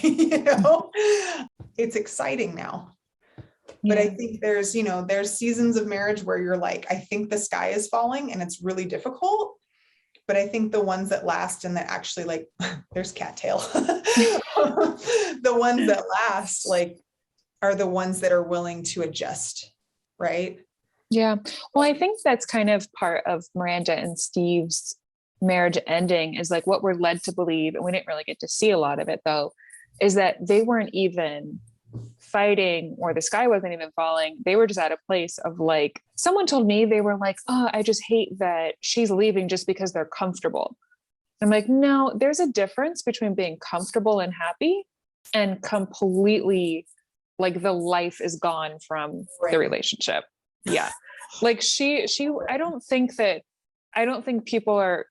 It's exciting now. But I think there's seasons of marriage where you're like, I think the sky is falling and it's really difficult. But I think the ones that last and that actually like, there's cattail. The ones that last like are the ones that are willing to adjust. Right. Yeah. Well, I think that's kind of part of Miranda and Steve's marriage ending is like what we're led to believe. And we didn't really get to see a lot of it though, is that they weren't even fighting or the sky wasn't even falling. They were just at a place of like, someone told me they were like, oh, I just hate that she's leaving just because they're comfortable. I'm like, no, there's a difference between being comfortable and happy and completely like the life is gone from the relationship. Yeah. Like I don't think people are,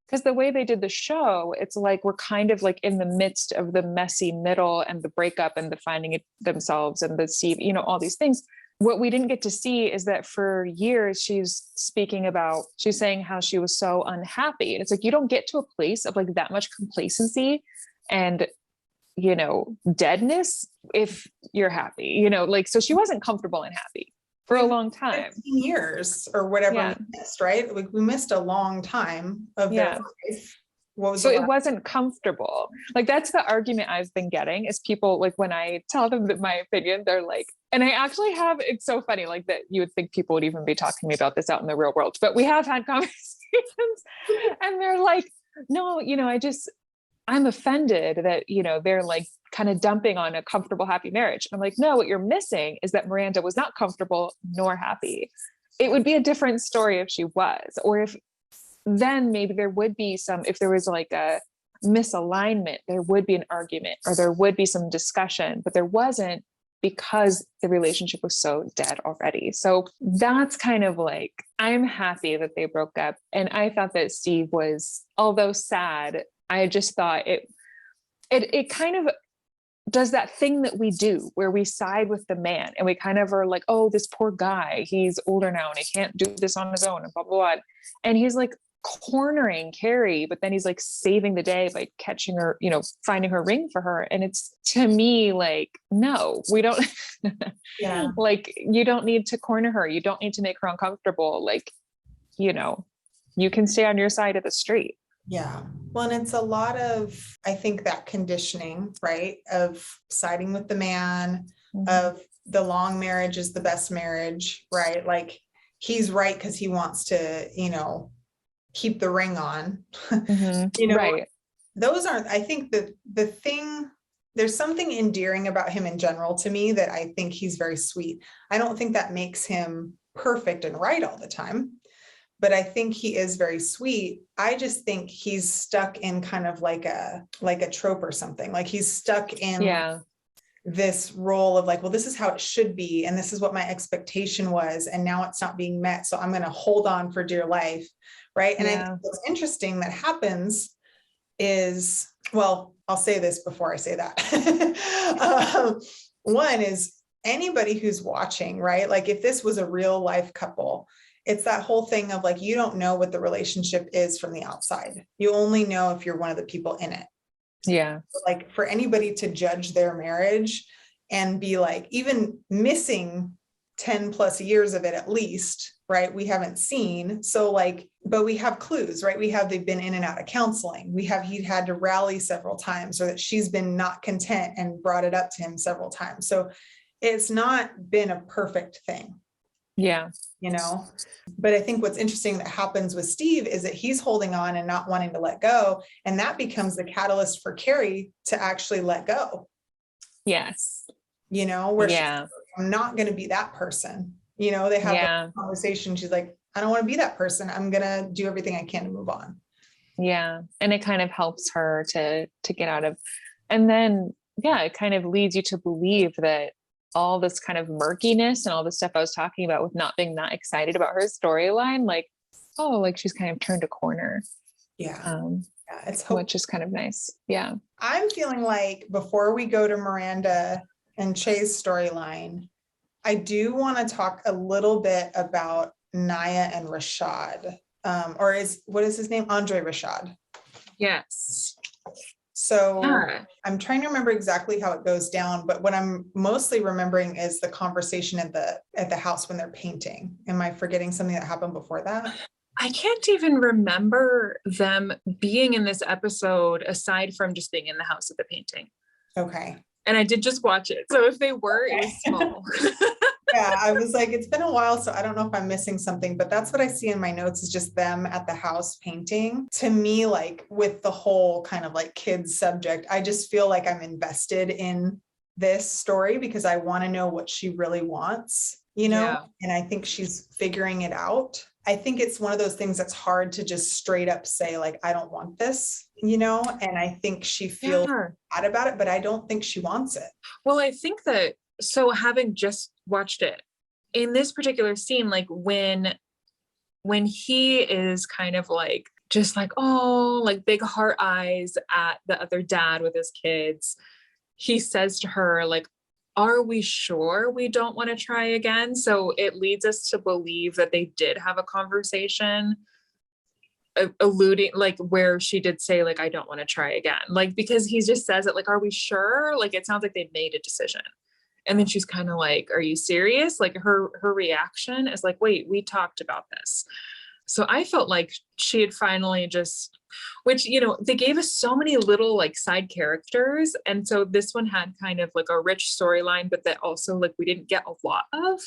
because the way they did the show, it's like we're kind of like in the midst of the messy middle and the breakup and the finding it themselves and the Steve, all these things. What we didn't get to see is that for years she's saying how she was so unhappy. And it's like, you don't get to a place of like that much complacency and deadness if you're happy, like, so she wasn't comfortable and happy. for a long time. 15 years or whatever Yeah. we missed, right? We missed a long time of their life. What was so it wasn't comfortable. Like that's the argument I've been getting is people like when I tell them that my opinion, they're like, and I actually have, it's so funny, like that you would think people would even be talking to me about this out in the real world, but we have had conversations and they're like, no, I'm offended that, they're like kind of dumping on a comfortable, happy marriage. I'm like, no, what you're missing is that Miranda was not comfortable nor happy. It would be a different story if she was, or if then maybe there would be if there was like a misalignment, there would be an argument or there would be some discussion, but there wasn't because the relationship was so dead already. So that's kind of like, I'm happy that they broke up. And I thought that Steve was, although sad, I just thought it kind of does that thing that we do where we side with the man and we kind of are like, oh, this poor guy, he's older now and he can't do this on his own and blah, blah, blah. And he's like cornering Carrie, but then he's like saving the day by catching her, finding her ring for her. And it's to me like, no, we don't, like, you don't need to corner her. You don't need to make her uncomfortable. Like, you can stay on your side of the street. Yeah. Well, and it's a lot of, I think that conditioning, right? Of siding with the man, of the long marriage is the best marriage, right? Like he's right because he wants to, keep the ring on, right. Those aren't, I think that the thing, there's something endearing about him in general to me that I think he's very sweet. I don't think that makes him perfect and right all the time, but I think he is very sweet. I just think he's stuck in kind of like a trope or something. Like he's stuck in this role of like, well, this is how it should be. And this is what my expectation was. And now it's not being met. So I'm going to hold on for dear life. Right. And I think what's interesting that happens is, well, I'll say this before I say that. One is anybody who's watching, right? Like if this was a real life couple, it's that whole thing of like, you don't know what the relationship is from the outside. You only know if you're one of the people in it. Yeah. Like for anybody to judge their marriage and be like, even missing 10 plus years of it, at least, right? We haven't seen. So like, but we have clues, right? They've been in and out of counseling. He'd had to rally several times, or that she's been not content and brought it up to him several times. So it's not been a perfect thing. Yeah. But I think what's interesting that happens with Steve is that he's holding on and not wanting to let go. And that becomes the catalyst for Carrie to actually let go. Yes. Where she's like, I'm not going to be that person. They have a conversation. She's like, I don't want to be that person. I'm going to do everything I can to move on. Yeah. And it kind of helps her to get out of, and then, it kind of leads you to believe that all this kind of murkiness and all the stuff I was talking about with not being that excited about her storyline, like, oh, like she's kind of turned a corner. It's hope, which is kind of nice. Yeah. I'm feeling like before we go to Miranda and Che's storyline, I do want to talk a little bit about Naya and Rashad, what is his name? Andre Rashad. Yes. So I'm trying to remember exactly how it goes down, but what I'm mostly remembering is the conversation at the house when they're painting. Am I forgetting something that happened before that? I can't even remember them being in this episode aside from just being in the house at the painting. Okay. And I did just watch it. So if they were, it was small. I was like, it's been a while, so I don't know if I'm missing something, but that's what I see in my notes is just them at the house painting. To me, like with the whole kind of like kids subject, I just feel like I'm invested in this story because I want to know what she really wants, and I think she's figuring it out. I think it's one of those things that's hard to just straight up say, like, I don't want this, and I think she feels bad about it, but I don't think she wants it. Well, I think that, so having just watched it in this particular scene, like when he is kind of like, just like, oh, like big heart eyes at the other dad with his kids, he says to her, like, are we sure we don't want to try again? So it leads us to believe that they did have a conversation alluding, like where she did say, like, I don't want to try again. Like, because he just says it, like, are we sure? Like, it sounds like they made a decision. And then she's kind of like, are you serious? Like her reaction is like, wait, we talked about this. So I felt like she had finally just, which, you know, they gave us so many little like side characters. And so this one had kind of like a rich storyline, but that also like we didn't get a lot of.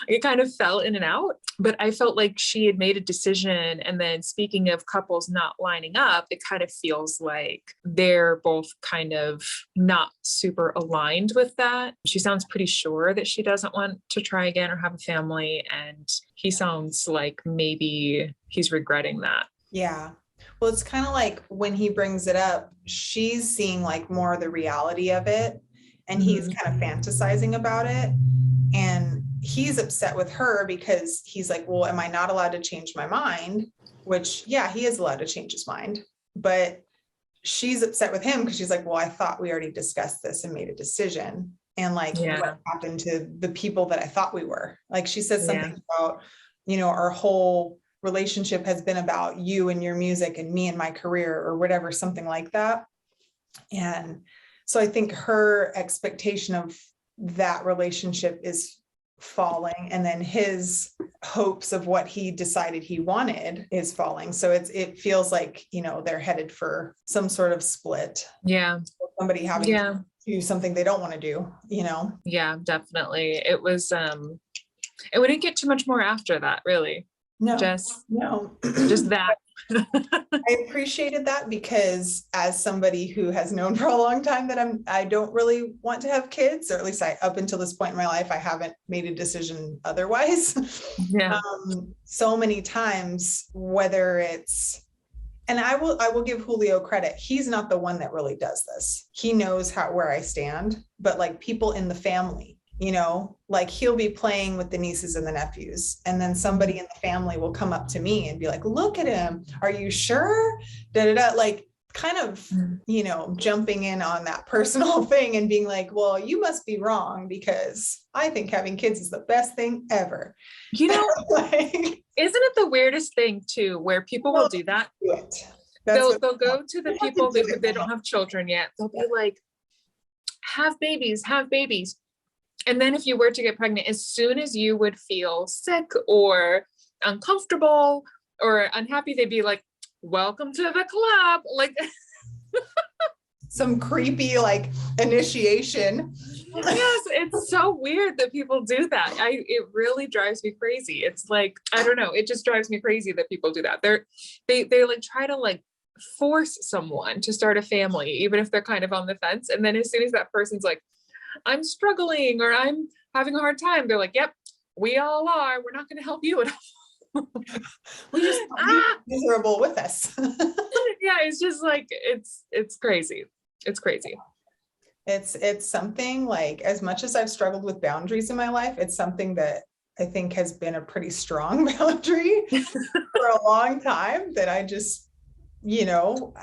It kind of fell in and out, but I felt like she had made a decision. And then speaking of couples not lining up, it kind of feels like they're both kind of not super aligned with that. She sounds pretty sure that she doesn't want to try again or have a family. And he sounds like maybe he's regretting that. Yeah. Well, it's kind of like when he brings it up, she's seeing like more of the reality of it, and he's kind of fantasizing about it. And he's upset with her because he's like, well, am I not allowed to change my mind? Which, yeah, he is allowed to change his mind. But she's upset with him because she's like, well, I thought we already discussed this and made a decision. And like, what happened to the people that I thought we were? Like, she says something about, you know, our whole relationship has been about you and your music and me and my career or whatever, something like that. And so I think her expectation of that relationship is falling, and then his hopes of what he decided he wanted is falling. So it feels like, you know, they're headed for some sort of split. Yeah. Somebody having to do something they don't want to do, you know? Yeah, definitely. It was, it wouldn't get too much more after that, really. No, just that. I appreciated that, because as somebody who has known for a long time that I don't really want to have kids, or at least up until this point in my life, I haven't made a decision otherwise. Yeah. So many times, whether it's, and I will give Julio credit. He's not the one that really does this. He knows where I stand, but like people in the family, you know, like he'll be playing with the nieces and the nephews, and then somebody in the family will come up to me and be like, look at him. Are you sure? Da, da, da. Like kind of, you know, jumping in on that personal thing and being like, well, you must be wrong, because I think having kids is the best thing ever. You know, like, isn't it the weirdest thing too, where people will do that? They'll go to the people that they don't have children yet. They'll be like, have babies. And then if you were to get pregnant, as soon as you would feel sick or uncomfortable or unhappy, they'd be like, welcome to the club. Like some creepy like initiation. Yes, it's so weird that people do that. It really drives me crazy. It's like, I don't know. It just drives me crazy that people do that. They like try to like force someone to start a family, even if they're kind of on the fence. And then as soon as that person's like, I'm struggling or I'm having a hard time, they're like, yep, we all are. We're not going to help you at all. We just miserable with us. Yeah, it's just like, it's crazy. It's crazy. It's something like, as much as I've struggled with boundaries in my life, it's something that I think has been a pretty strong boundary for a long time, that I just, you know,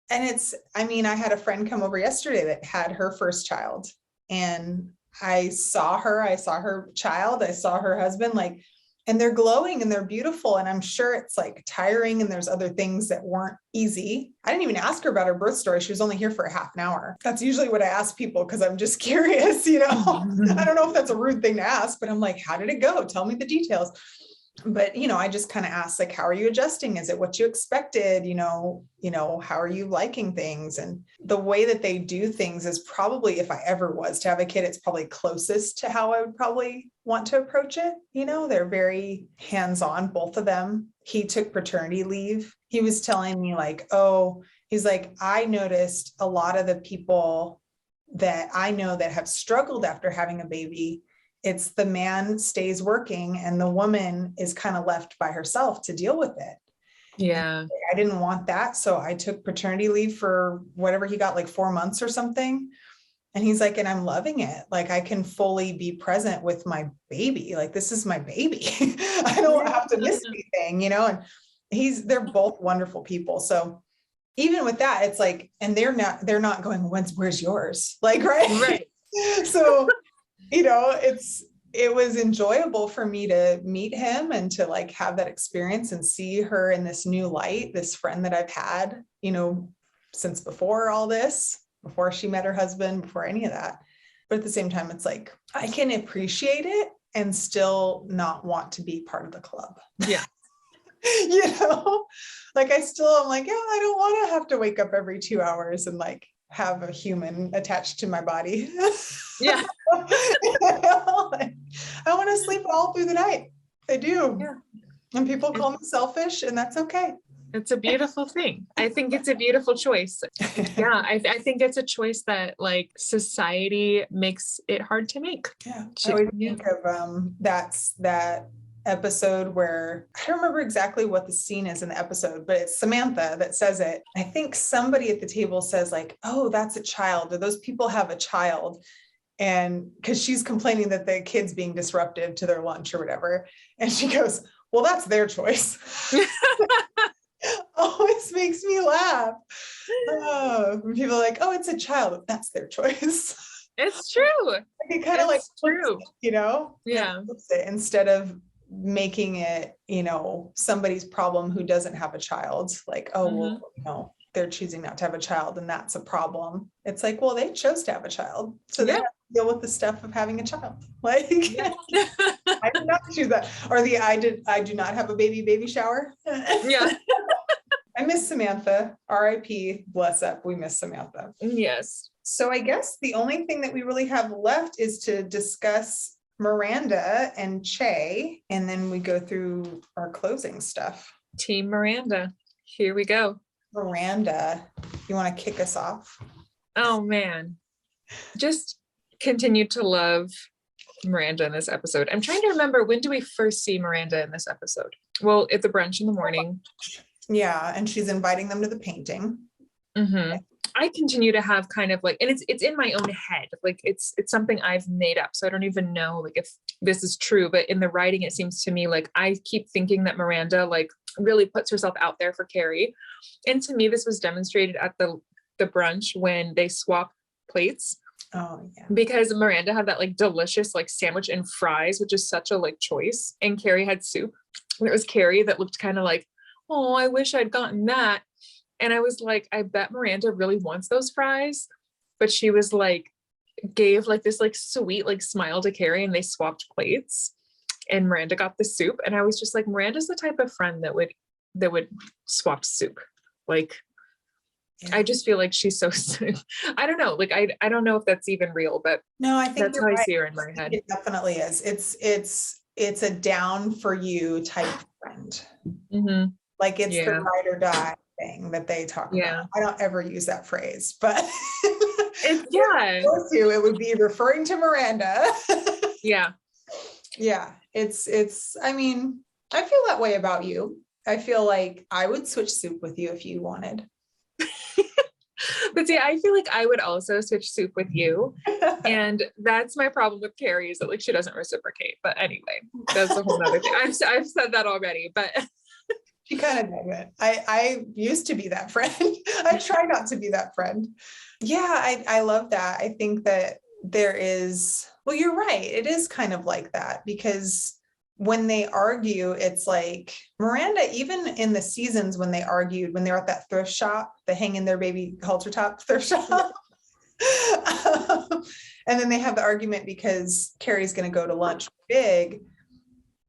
and it's, I mean, I had a friend come over yesterday that had her first child, and I saw her child, I saw her husband, like, and they're glowing and they're beautiful. And I'm sure it's like tiring, and there's other things that weren't easy. I didn't even ask her about her birth story. She was only here for a half an hour. That's usually what I ask people, because I'm just curious, you know. I don't know if that's a rude thing to ask, but I'm like, how did it go? Tell me the details. But, you know, I just kind of asked, like, how are you adjusting? Is it what you expected? You know, how are you liking things? And the way that they do things is probably, if I ever was to have a kid, it's probably closest to how I would probably want to approach it. You know, they're very hands-on, both of them. He took paternity leave. He was telling me like, oh, he's like, I noticed a lot of the people that I know that have struggled after having a baby, it's the man stays working and the woman is kind of left by herself to deal with it. Yeah. I didn't want that. So I took paternity leave for whatever he got, like 4 months or something. And he's like, and I'm loving it. Like, I can fully be present with my baby. Like, this is my baby. I don't have to miss anything, you know? And they're both wonderful people. So even with that, it's like, and they're not going, where's yours? Like, right. So, you know, it was enjoyable for me to meet him and to like have that experience and see her in this new light, this friend that I've had, you know, since before all this. before she met her husband, before any of that. But at the same time, it's like, I can appreciate it and still not want to be part of the club. Yeah. You know, like I'm like, yeah, I don't want to have to wake up every 2 hours and like have a human attached to my body. Yeah. I want to sleep all through the night. I do. Yeah. And people call me selfish, and that's okay. It's a beautiful thing. I think it's a beautiful choice. Yeah, I think it's a choice that like society makes it hard to make. Yeah. I always think of that's that episode where I don't remember exactly what the scene is in the episode, but it's Samantha that says it. I think somebody at the table says like, oh, that's a child, or those people have a child. And because she's complaining that the kid's being disruptive to their lunch or whatever. And she goes, well, that's their choice. Always makes me laugh. When people are like, oh, it's a child, that's their choice. It's true. Like it kind of like true. It, you know? Yeah. Instead of making it, you know, somebody's problem who doesn't have a child, like, oh, well, you know, they're choosing not to have a child and that's a problem. It's like, well, they chose to have a child. So they have to deal with the stuff of having a child. Like, I did not choose that. Or I do not have a baby shower. Yeah. I miss Samantha. R.I.P. Bless up. We miss Samantha. Yes. So I guess the only thing that we really have left is to discuss Miranda and Che, and then we go through our closing stuff. Team Miranda. Here we go. Miranda, you want to kick us off? Oh man. Just continue to love Miranda in this episode. I'm trying to remember, when do we first see Miranda in this episode? Well, at the brunch in the morning. Yeah, and she's inviting them to the painting. Mm-hmm. I continue to have kind of like, and it's in my own head, like it's something I've made up, so I don't even know like if this is true, but in the writing it seems to me like I keep thinking that Miranda like really puts herself out there for Carrie. And to me this was demonstrated at the brunch when they swap plates. Oh yeah. Because Miranda had that like delicious like sandwich and fries, which is such a like choice, and Carrie had soup. And it was Carrie that looked kind of like, oh, I wish I'd gotten that. And I was like, I bet Miranda really wants those fries. But she was like, gave like this like sweet like smile to Carrie, and they swapped plates and Miranda got the soup. And I was just like, Miranda's the type of friend that would swap soup. Like, yeah. I just feel like she's so I don't know. Like, I don't know if that's even real, but no, I think that's how I see her in my head. It definitely is. It's a down for you type friend. Mm-hmm. Like it's the ride or die thing that they talk about. I don't ever use that phrase, but it would be referring to Miranda. Yeah. It's, I mean, I feel that way about you. I feel like I would switch soup with you if you wanted. But see, I feel like I would also switch soup with you. And that's my problem with Carrie, is that like she doesn't reciprocate. But anyway, that's a whole nother thing. I've said that already, but she kind of doesn't. I used to be that friend. I try not to be that friend. Yeah, I love that. I think that there is, well, you're right. It is kind of like that, because when they argue, it's like Miranda, even in the seasons when they argued, when they were at that thrift shop, the hang in their baby halter top thrift shop. And then they have the argument because Carrie's going to go to lunch big.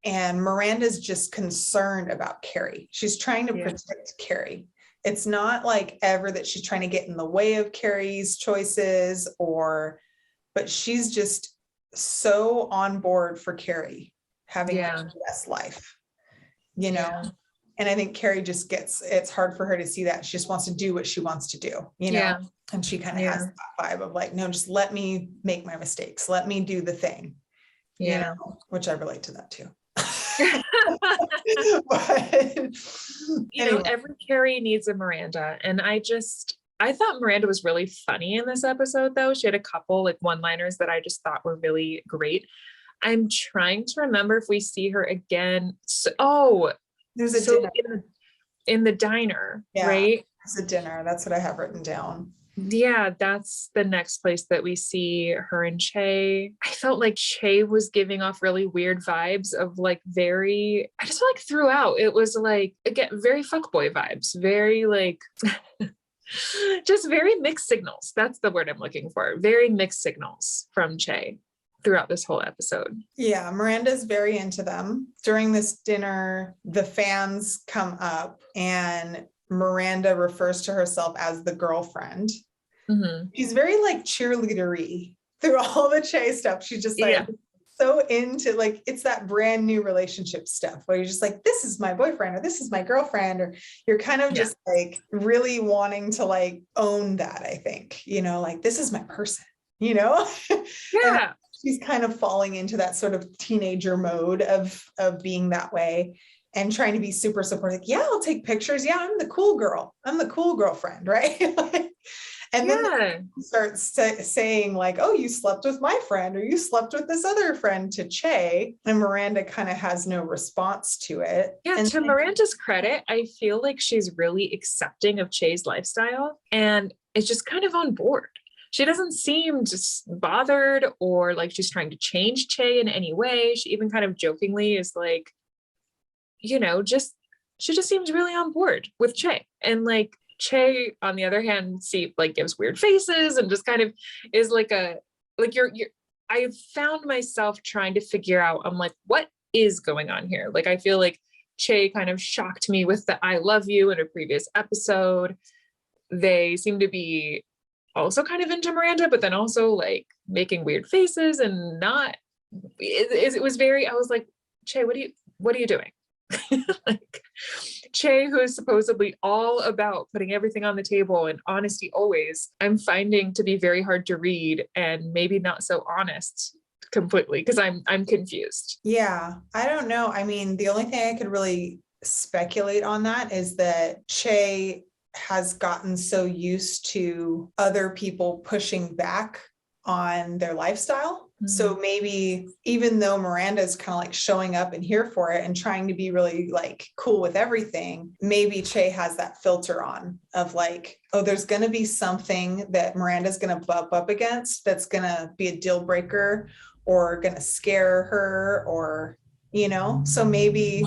And Miranda's just concerned about Carrie. She's trying to protect Carrie. It's not like ever that she's trying to get in the way of Carrie's choices, but she's just so on board for Carrie having the best life, you know? Yeah. And I think Carrie just it's hard for her to see that. She just wants to do what she wants to do, you know? Yeah. And she kind of has that vibe of like, no, just let me make my mistakes. Let me do the thing, you know, which I relate to that too. But, you know, every Carrie needs a Miranda. And I thought Miranda was really funny in this episode, though. She had a couple like one-liners that I just thought were really great. I'm trying to remember if we see her again. There's a dinner in the diner, right? There's a dinner. That's what I have written down. Yeah, that's the next place that we see her and Che. I felt like Che was giving off really weird vibes of like I just feel like throughout it was like, again, very fuckboy vibes, very like Just very mixed signals. That's the word I'm looking for. Very mixed signals from Che throughout this whole episode. Yeah, Miranda's very into them. During this dinner, the fans come up and Miranda refers to herself as the girlfriend. Mm-hmm. She's very like cheerleadery through all the Che stuff. She's just like so into like, it's that brand new relationship stuff where you're just like, this is my boyfriend or this is my girlfriend, or you're kind of just like really wanting to like own that, I think, you know, like this is my person, you know? Yeah. She's kind of falling into that sort of teenager mode of being that way and trying to be super supportive. Like, yeah, I'll take pictures. Yeah, I'm the cool girl. I'm the cool girlfriend, right? And then they start saying like, oh, you slept with my friend or you slept with this other friend to Che, and Miranda kind of has no response to it. Yeah, and to Miranda's credit, I feel like she's really accepting of Che's lifestyle and is just kind of on board. She doesn't seem just bothered or like she's trying to change Che in any way. She even kind of jokingly is like, you know, she just seems really on board with Che. And like Che, on the other hand, gives weird faces and just kind of is like I've found myself trying to figure out, I'm like, what is going on here? Like, I feel like Che kind of shocked me with the I love you in a previous episode. They seem to be also kind of into Miranda, but then also like making weird faces and not, it was very, I was like, Che, what are you doing? Like Che, who is supposedly all about putting everything on the table and honesty always, I'm finding to be very hard to read and maybe not so honest completely because I'm confused. Yeah, I don't know. I mean, the only thing I could really speculate on that is that Che has gotten so used to other people pushing back on their lifestyle. Mm-hmm. So maybe even though Miranda is kind of like showing up and here for it and trying to be really like cool with everything, maybe Che has that filter on of like, oh, there's going to be something that Miranda's going to bump up against that's going to be a deal breaker or going to scare her, or, you know, so maybe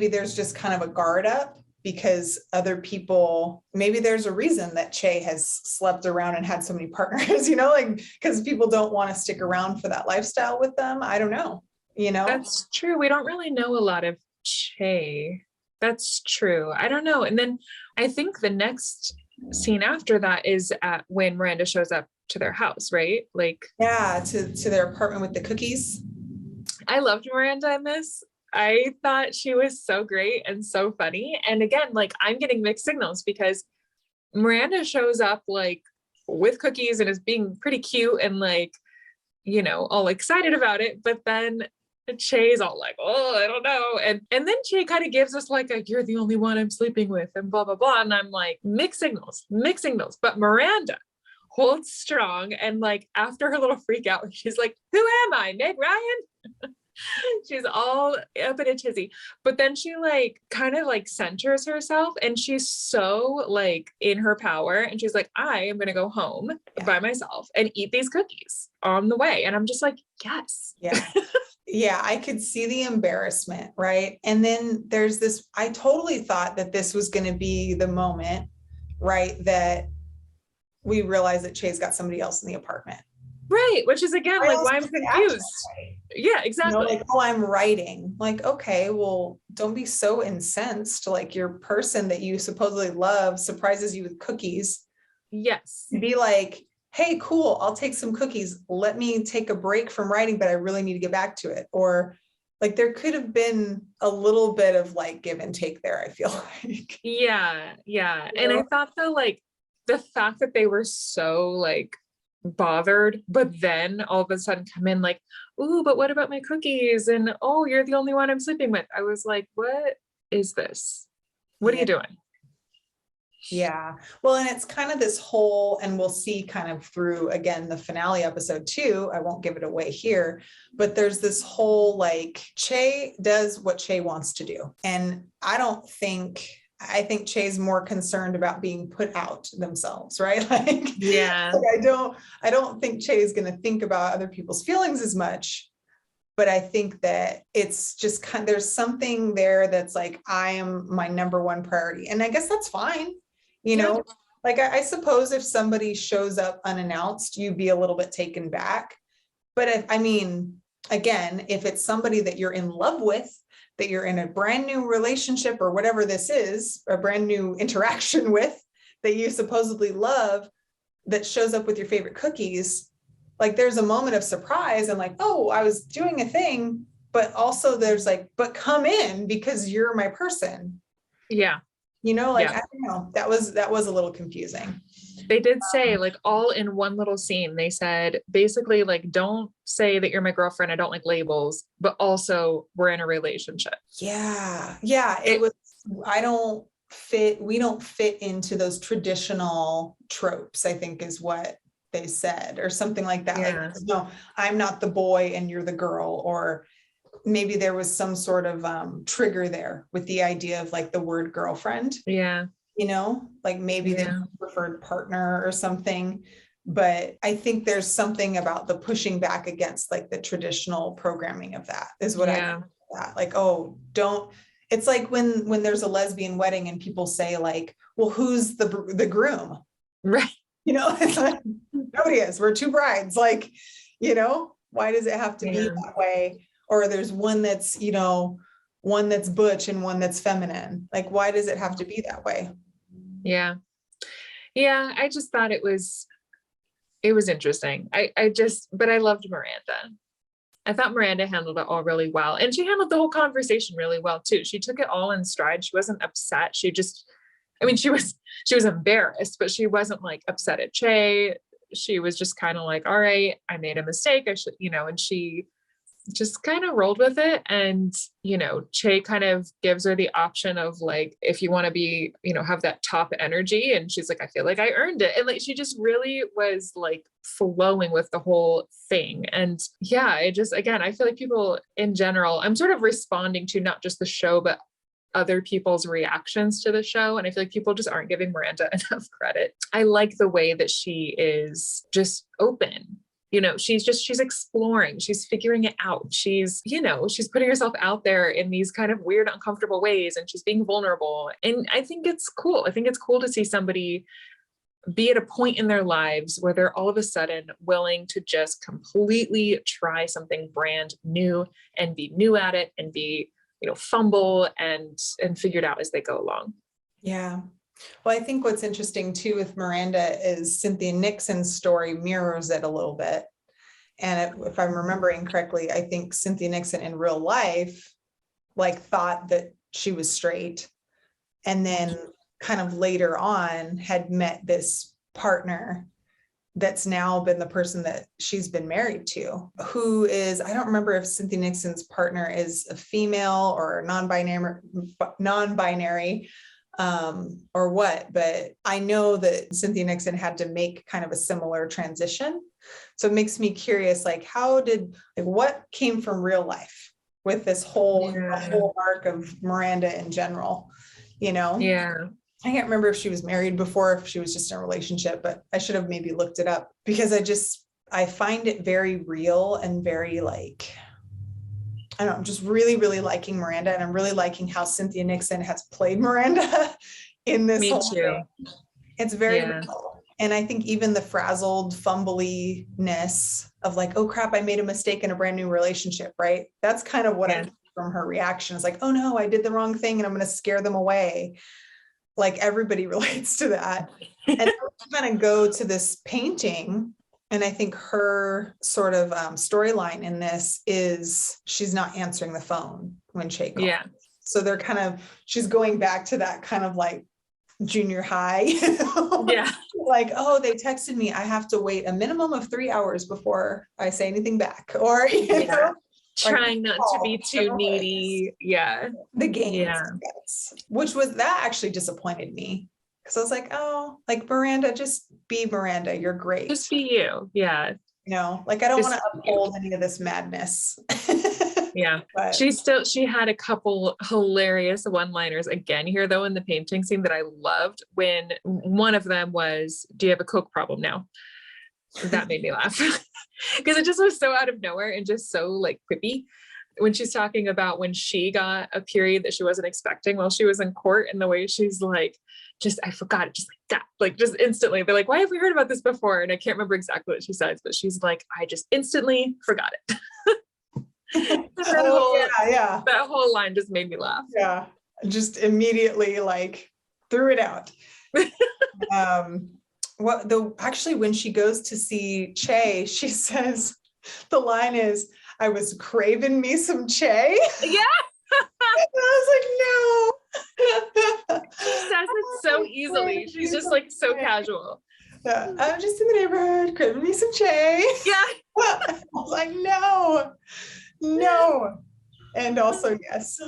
there's just kind of a guard up because other people, maybe there's a reason that Che has slept around and had so many partners, you know, like, because people don't want to stick around for that lifestyle with them. I don't know, you know? That's true. We don't really know a lot of Che. That's true. I don't know. And then I think the next scene after that is when Miranda shows up to their house, right? Like, yeah, to their apartment with the cookies. I loved Miranda in this. I thought she was so great and so funny. And again, like I'm getting mixed signals because Miranda shows up like with cookies and is being pretty cute and like, you know, all excited about it. But then Che's all like, oh, I don't know. And then Che kind of gives us like you're the only one I'm sleeping with and blah, blah, blah. And I'm like, mixed signals. But Miranda holds strong. And like after her little freak out, she's like, who am I, Meg Ryan? She's all up in a tizzy, but then she like kind of like centers herself and she's so like in her power and she's like, I am going to go home by myself and eat these cookies on the way. And I'm just like, yes. Yeah, I could see the embarrassment, right? And then there's this, I totally thought that this was going to be the moment, right, that we realize that Che's got somebody else in the apartment. Right, which is again like why I'm confused. Yeah, exactly. You know, like, oh, I'm writing. Like, okay, well, don't be so incensed. Like your person that you supposedly love surprises you with cookies. Yes. Be like, hey, cool, I'll take some cookies. Let me take a break from writing, but I really need to get back to it. Or like there could have been a little bit of like give and take there, I feel like. Yeah. And I thought though, like the fact that they were so like bothered, but then all of a sudden come in like, ooh, but what about my cookies? And oh, you're the only one I'm sleeping with. I was like, what is this? What are you doing? Yeah. Well, and it's kind of this whole, and we'll see kind of through again, the finale episode too. I won't give it away here, but there's this whole like Che does what Che wants to do. And I think Che's more concerned about being put out themselves, right? Like, yeah, like I don't think Che is going to think about other people's feelings as much, but I think that it's just there's something there that's like, I am my number one priority. And I guess that's fine. you Yeah. know, like I suppose if somebody shows up unannounced, you'd be a little bit taken back. But I mean, again, if it's somebody that you're in love with, that you're in a brand new relationship or whatever this is, a brand new interaction with, that you supposedly love, that shows up with your favorite cookies, like there's a moment of surprise and like, oh, I was doing a thing, but also there's like, but come in because you're my person. Yeah. You know, like, Yeah. I don't know, that was a little confusing. They did say, like, all in one little scene, they said basically, like, don't say that you're my girlfriend, I don't like labels, but also we're in a relationship. Yeah. Yeah. We don't fit into those traditional tropes, I think is what they said, or something like that. Yeah. Like, no, I'm not the boy and you're the girl, or maybe there was some sort of trigger there with the idea of like the word girlfriend, Yeah. you know, like maybe the Yeah. preferred partner or something. But I think there's something about the pushing back against like the traditional programming of that is what I Yeah. that. Like, oh, don't. It's like when there's a lesbian wedding and people say like, well, who's the groom? Right. You know, it's like, nobody is. We're two brides. Like, you know, why does it have to be Yeah. that way? Or there's one that's, you know, one that's butch and one that's feminine. Like, why does it have to be that way? Yeah. Yeah. I just thought it was interesting. But I loved Miranda. I thought Miranda handled it all really well. And she handled the whole conversation really well too. She took it all in stride. She wasn't upset. I mean, she was embarrassed, but she wasn't like upset at Che. She was just kind of like, all right, I made a mistake. I should, and she just kind of rolled with it. And, Che kind of gives her the option of like, if you want to be, have that top energy. And she's like, I feel like I earned it. And like, she just really was like flowing with the whole thing. And yeah, again, I feel like people in general, I'm sort of responding to not just the show, but other people's reactions to the show. And I feel like people just aren't giving Miranda enough credit. I like the way that she is just open. She's exploring, she's figuring it out. She's putting herself out there in these kind of weird, uncomfortable ways, and she's being vulnerable. And I think it's cool. I think it's cool to see somebody be at a point in their lives where they're all of a sudden willing to just completely try something brand new and be new at it and be, fumble and figure it out as they go along. Yeah. Well, I think what's interesting too with Miranda is Cynthia Nixon's story mirrors it a little bit. And if I'm remembering correctly, I think Cynthia Nixon in real life, like, thought that she was straight. And then kind of later on had met this partner that's now been the person that she's been married to, who is, I don't remember if Cynthia Nixon's partner is a female or non-binary, or what, but I know that Cynthia Nixon had to make kind of a similar transition. So it makes me curious, like, what came from real life with this whole arc of Miranda in general, Yeah. I can't remember if she was married before, if she was just in a relationship, but I should have maybe looked it up, because I find it very real and very like, I don't know, I'm just really, really liking Miranda, and I'm really liking how Cynthia Nixon has played Miranda in this whole thing. It's very real. And I think even the frazzled fumbliness of like, oh crap, I made a mistake in a brand new relationship, right? That's kind of what I get from her reaction. It's like, oh no, I did the wrong thing and I'm going to scare them away. Like, everybody relates to that. And then we kind of go to this painting. And I think her sort of storyline in this is she's not answering the phone when Che calls. Yeah. So she's going back to that kind of like junior high. Yeah. Like, oh, they texted me. I have to wait a minimum of 3 hours before I say anything back. Or, trying not to be too needy. Yeah. The game. Which that actually disappointed me. Because I was like, oh, like, Miranda, just be Miranda. You're great. Just be you. Yeah. Like, I don't want to uphold any of this madness. Yeah. But she had a couple hilarious one-liners again here, though, in the painting scene that I loved, when one of them was, do you have a Coke problem now? That made me laugh because it just was so out of nowhere and just so like quippy. when she's talking about when she got a period that she wasn't expecting while she was in court, and the way she's like, just, I forgot it, just like that, like just instantly. They're like, why have we heard about this before? And I can't remember exactly what she says, but she's like, I just instantly forgot it. That whole line just made me laugh. Yeah. Just immediately like threw it out. Actually, when she goes to see Che, she says, the line is, I was craving me some Che. Yeah. And I was like, no. She says it so easily. She's just like so casual. Yeah. I'm just in the neighborhood craving me some Che. Yeah. I was like, no. And also, yes.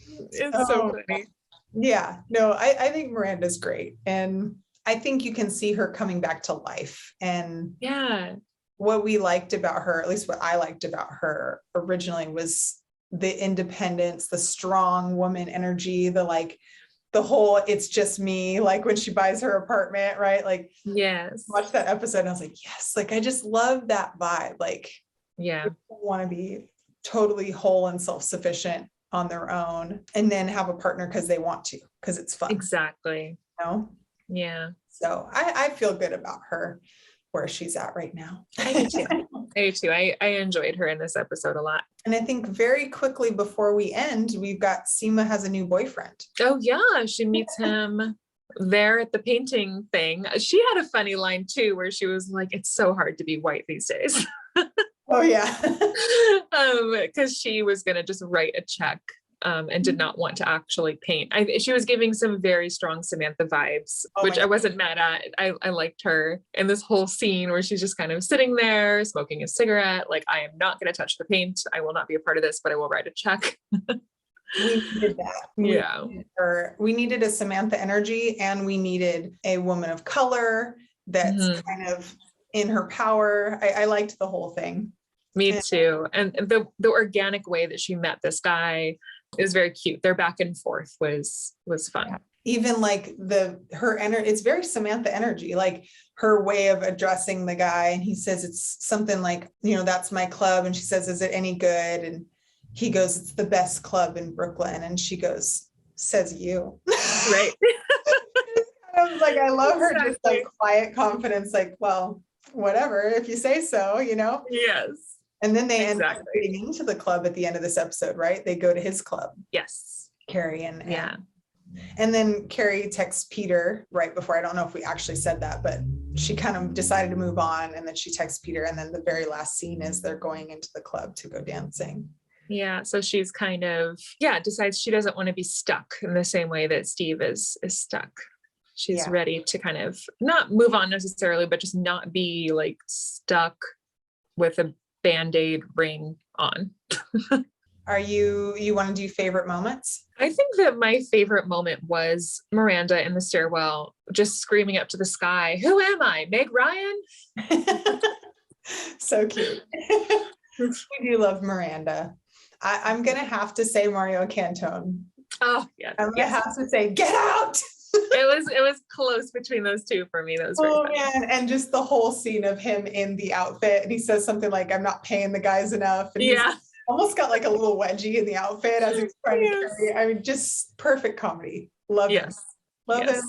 It's so funny. Yeah. No, I think Miranda's great. And I think you can see her coming back to life. And yeah, what we liked about her, at least what I liked about her originally, was the independence, the strong woman energy, the whole, it's just me, like when she buys her apartment, right? Like, yes, watch that episode and I was like, yes, like, I just love that vibe. Like, yeah, want to be totally whole and self-sufficient on their own, and then have a partner because they want to, because it's fun. Exactly. You know? Yeah. So I feel good about her, where she's at right now. I do too. I do too. I enjoyed her in this episode a lot. And I think very quickly before we end, we've got Seema has a new boyfriend. Oh yeah, she meets him there at the painting thing. She had a funny line too, where she was like, it's so hard to be white these days. Oh yeah. Because she was gonna just write a check and did not want to actually paint. She was giving some very strong Samantha vibes, which I wasn't mad at. I liked her in this whole scene where she's just kind of sitting there smoking a cigarette. Like, I am not going to touch the paint. I will not be a part of this, but I will write a check. We needed that. Yeah. We needed a Samantha energy, and we needed a woman of color that's kind of in her power. I liked the whole thing. Me too. And the organic way that she met this guy is very cute. Their back and forth was fun. Yeah. Even like her energy, it's very Samantha energy, like her way of addressing the guy. And he says, it's something like, that's my club. And she says, is it any good? And he goes, it's the best club in Brooklyn. And she goes, says you. Right. I was like, I love her just like quiet confidence, like, well, whatever, if you say so, Yes. And then they end up getting into the club at the end of this episode, right? They go to his club. Yes. Carrie and then Carrie texts Peter right before, I don't know if we actually said that, but she kind of decided to move on, and then she texts Peter, and then the very last scene is they're going into the club to go dancing. Yeah. So she's kind of, decides she doesn't want to be stuck in the same way that Steve is stuck. She's ready to kind of not move on necessarily, but just not be like stuck with a Band-Aid ring on. Are you want to do favorite moments? I think that my favorite moment was Miranda in the stairwell, just screaming up to the sky, who am I, Meg Ryan? So cute. We do love Miranda. I'm going to have to say Mario Cantone. Oh, yeah. I'm going to have to say, get out. It was close between those two for me. That was very funny. Man. And just the whole scene of him in the outfit. And he says something like, I'm not paying the guys enough. And he's almost got like a little wedgie in the outfit as he's trying to carry. I mean, just perfect comedy. Love him. Love him.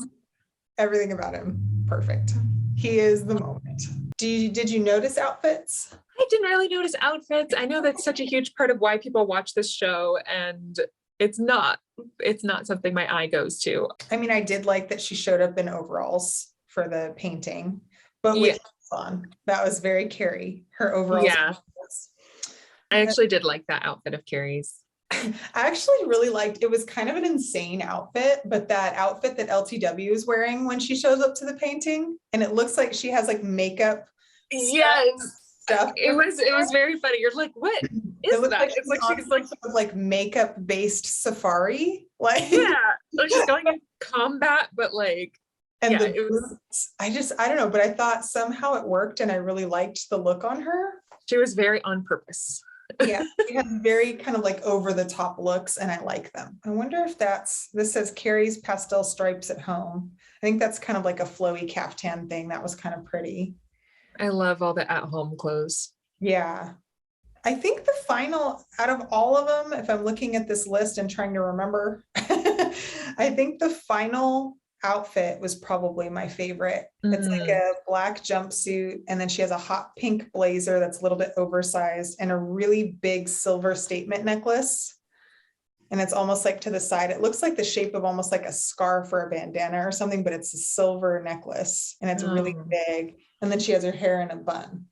Everything about him. Perfect. He is the moment. Did you notice outfits? I didn't really notice outfits. I know that's such a huge part of why people watch this show, and it's not something my eye goes to. I mean, I did like that she showed up in overalls for the painting, but with on. That was very Carrie. Her overalls. Yeah. I actually did like that outfit of Carrie's. I actually really liked, it was kind of an insane outfit, but that outfit that LTW is wearing when she shows up to the painting, and it looks like she has like makeup. Stuff. It was very funny. You're like, what is that? Like it's like she's like makeup based safari. Like like she's going in combat, but like, and the boots, I don't know, but I thought somehow it worked, and I really liked the look on her. She was very on purpose. Yeah, she had very kind of like over the top looks, and I like them. I wonder if this says Carrie's pastel stripes at home. I think that's kind of like a flowy caftan thing. That was kind of pretty. I love all the at-home clothes. Yeah. I think the final out of all of them, if I'm looking at this list and trying to remember, I think the final outfit was probably my favorite. It's like a black jumpsuit, and then she has a hot pink blazer that's a little bit oversized and a really big silver statement necklace. And it's almost like to the side. It looks like the shape of almost like a scarf or a bandana or something, but it's a silver necklace and it's really big. And then she has her hair in a bun.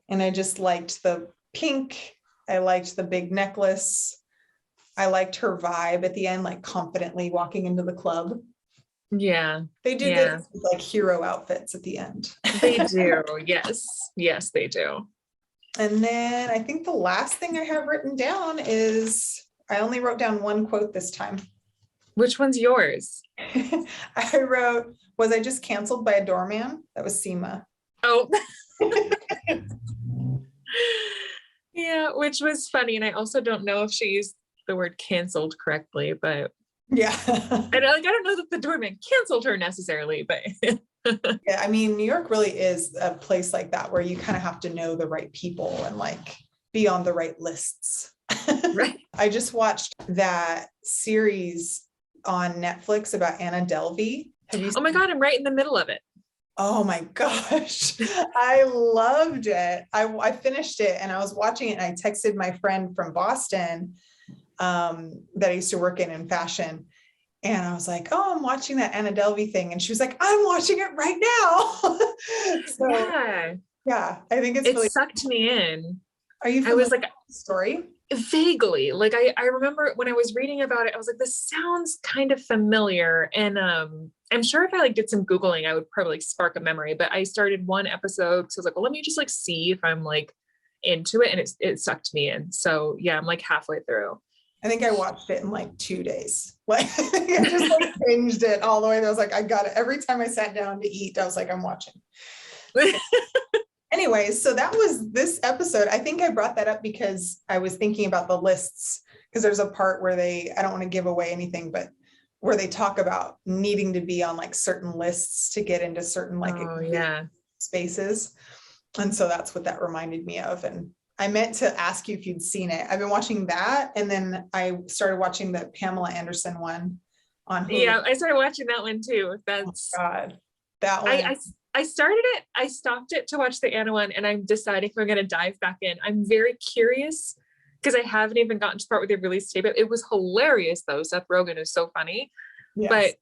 And I just liked the pink. I liked the big necklace. I liked her vibe at the end, like confidently walking into the club. Yeah. They do get like hero outfits at the end. They do. Yes. Yes, they do. And then I think the last thing I have written down is, I only wrote down one quote this time. Which one's yours? I wrote, was I just canceled by a doorman? That was Seema. Oh. Yeah, which was funny. And I also don't know if she used the word canceled correctly, but yeah. And I don't know that the doorman canceled her necessarily, but yeah, I mean, New York really is a place like that where you kind of have to know the right people and like be on the right lists. Right. I just watched that series on Netflix about Anna Delvey. Have you seen? Oh my God, I'm right in the middle of it. Oh my gosh. I loved it. I finished it and I was watching it and I texted my friend from Boston that I used to work in fashion. And I was like, oh, I'm watching that Anna Delvey thing. And she was like, I'm watching it right now. So yeah, I think it really sucked me in. Are you familiar with the story? Vaguely. Like I remember when I was reading about it, I was like, this sounds kind of familiar. And I'm sure if I did some Googling, I would probably spark a memory, but I started one episode. So I was like, well, let me just see if I'm into it. And it sucked me in. So yeah, I'm halfway through. I think I watched it in 2 days. I just binged it all the way. I was like, I got it. Every time I sat down to eat, I was like, I'm watching. Anyways, so that was this episode. I think I brought that up because I was thinking about the lists, because there's a part where I don't want to give away anything, but where they talk about needing to be on certain lists to get into certain spaces. And so that's what that reminded me of. And I meant to ask you if you'd seen it. I've been watching that. And then I started watching the Pamela Anderson one on Hulu. Yeah, I started watching that one too. That's God, that one. I started it. I stopped it to watch the Anna one, and I'm deciding if I'm going to dive back in. I'm very curious because I haven't even gotten to the part where they released tape. It was hilarious though. Seth Rogen is so funny, but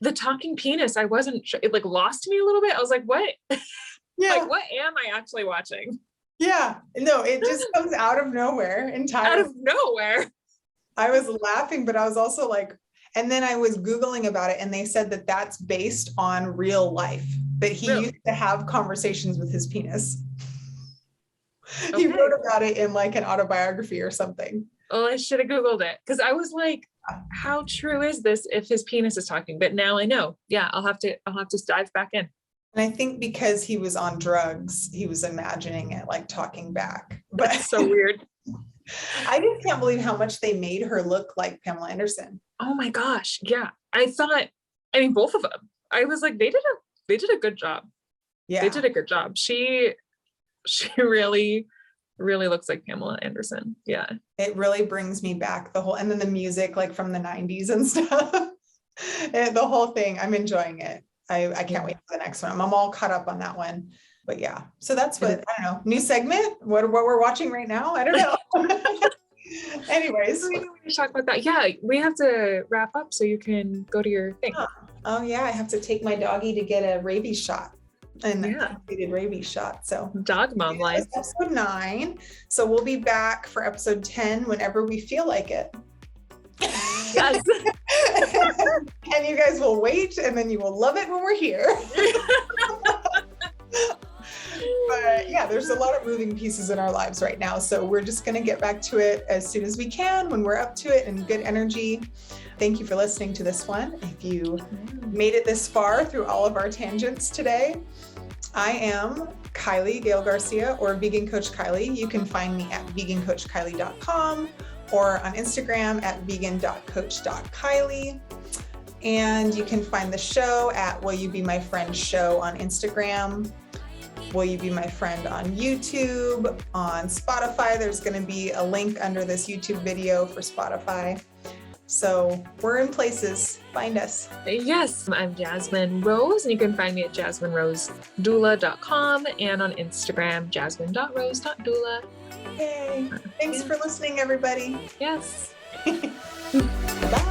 the talking penis, I wasn't sure. It lost me a little bit. I was like, what? Yeah. What am I actually watching? Yeah, no, it just comes out of nowhere entirely. Out of nowhere. I was laughing, but I was also and then I was Googling about it, and they said that that's based on real life, that he used to have conversations with his penis. Okay. He wrote about it in an autobiography or something. Oh, I should have Googled it, because I was like, how true is this if his penis is talking? But now I know. Yeah, I'll have to dive back in. And I think because he was on drugs, he was imagining it talking back. But that's so weird. I just can't believe how much they made her look like Pamela Anderson. Oh my gosh. Yeah. Both of them. I was like, they did a good job. Yeah. They did a good job. She really, really looks like Pamela Anderson. Yeah. It really brings me back and then the music from the 90s and stuff. And the whole thing, I'm enjoying it. I can't wait for the next one. I'm all caught up on that one. But yeah, so that's what, I don't know, new segment, what we're watching right now. I don't know. Anyways. We need to talk about that. Yeah, we have to wrap up so you can go to your thing. Oh yeah, I have to take my doggy to get a rabies shot. And completed rabies shot. So dog mom life. Episode 9. So we'll be back for episode 10 whenever we feel like it. Yes. And you guys will wait, and then you will love it when we're here. But yeah, there's a lot of moving pieces in our lives right now. So we're just going to get back to it as soon as we can when we're up to it and good energy. Thank you for listening to this one. If you made it this far through all of our tangents today, I am Kylie Gail Garcia, or Vegan Coach Kylie. You can find me at vegancoachkylie.com or on Instagram at vegan.coach.kylie. And you can find the show at Will You Be My Friend Show on Instagram. Will You Be My Friend on YouTube, on Spotify. There's going to be a link under this YouTube video for Spotify. So we're in places. Find us. Yes, I'm Jasmine Rose, and you can find me at jasminerosedoula.com and on Instagram, jasmine.rose.doula. Yay. Thanks for listening, everybody. Yes. Bye.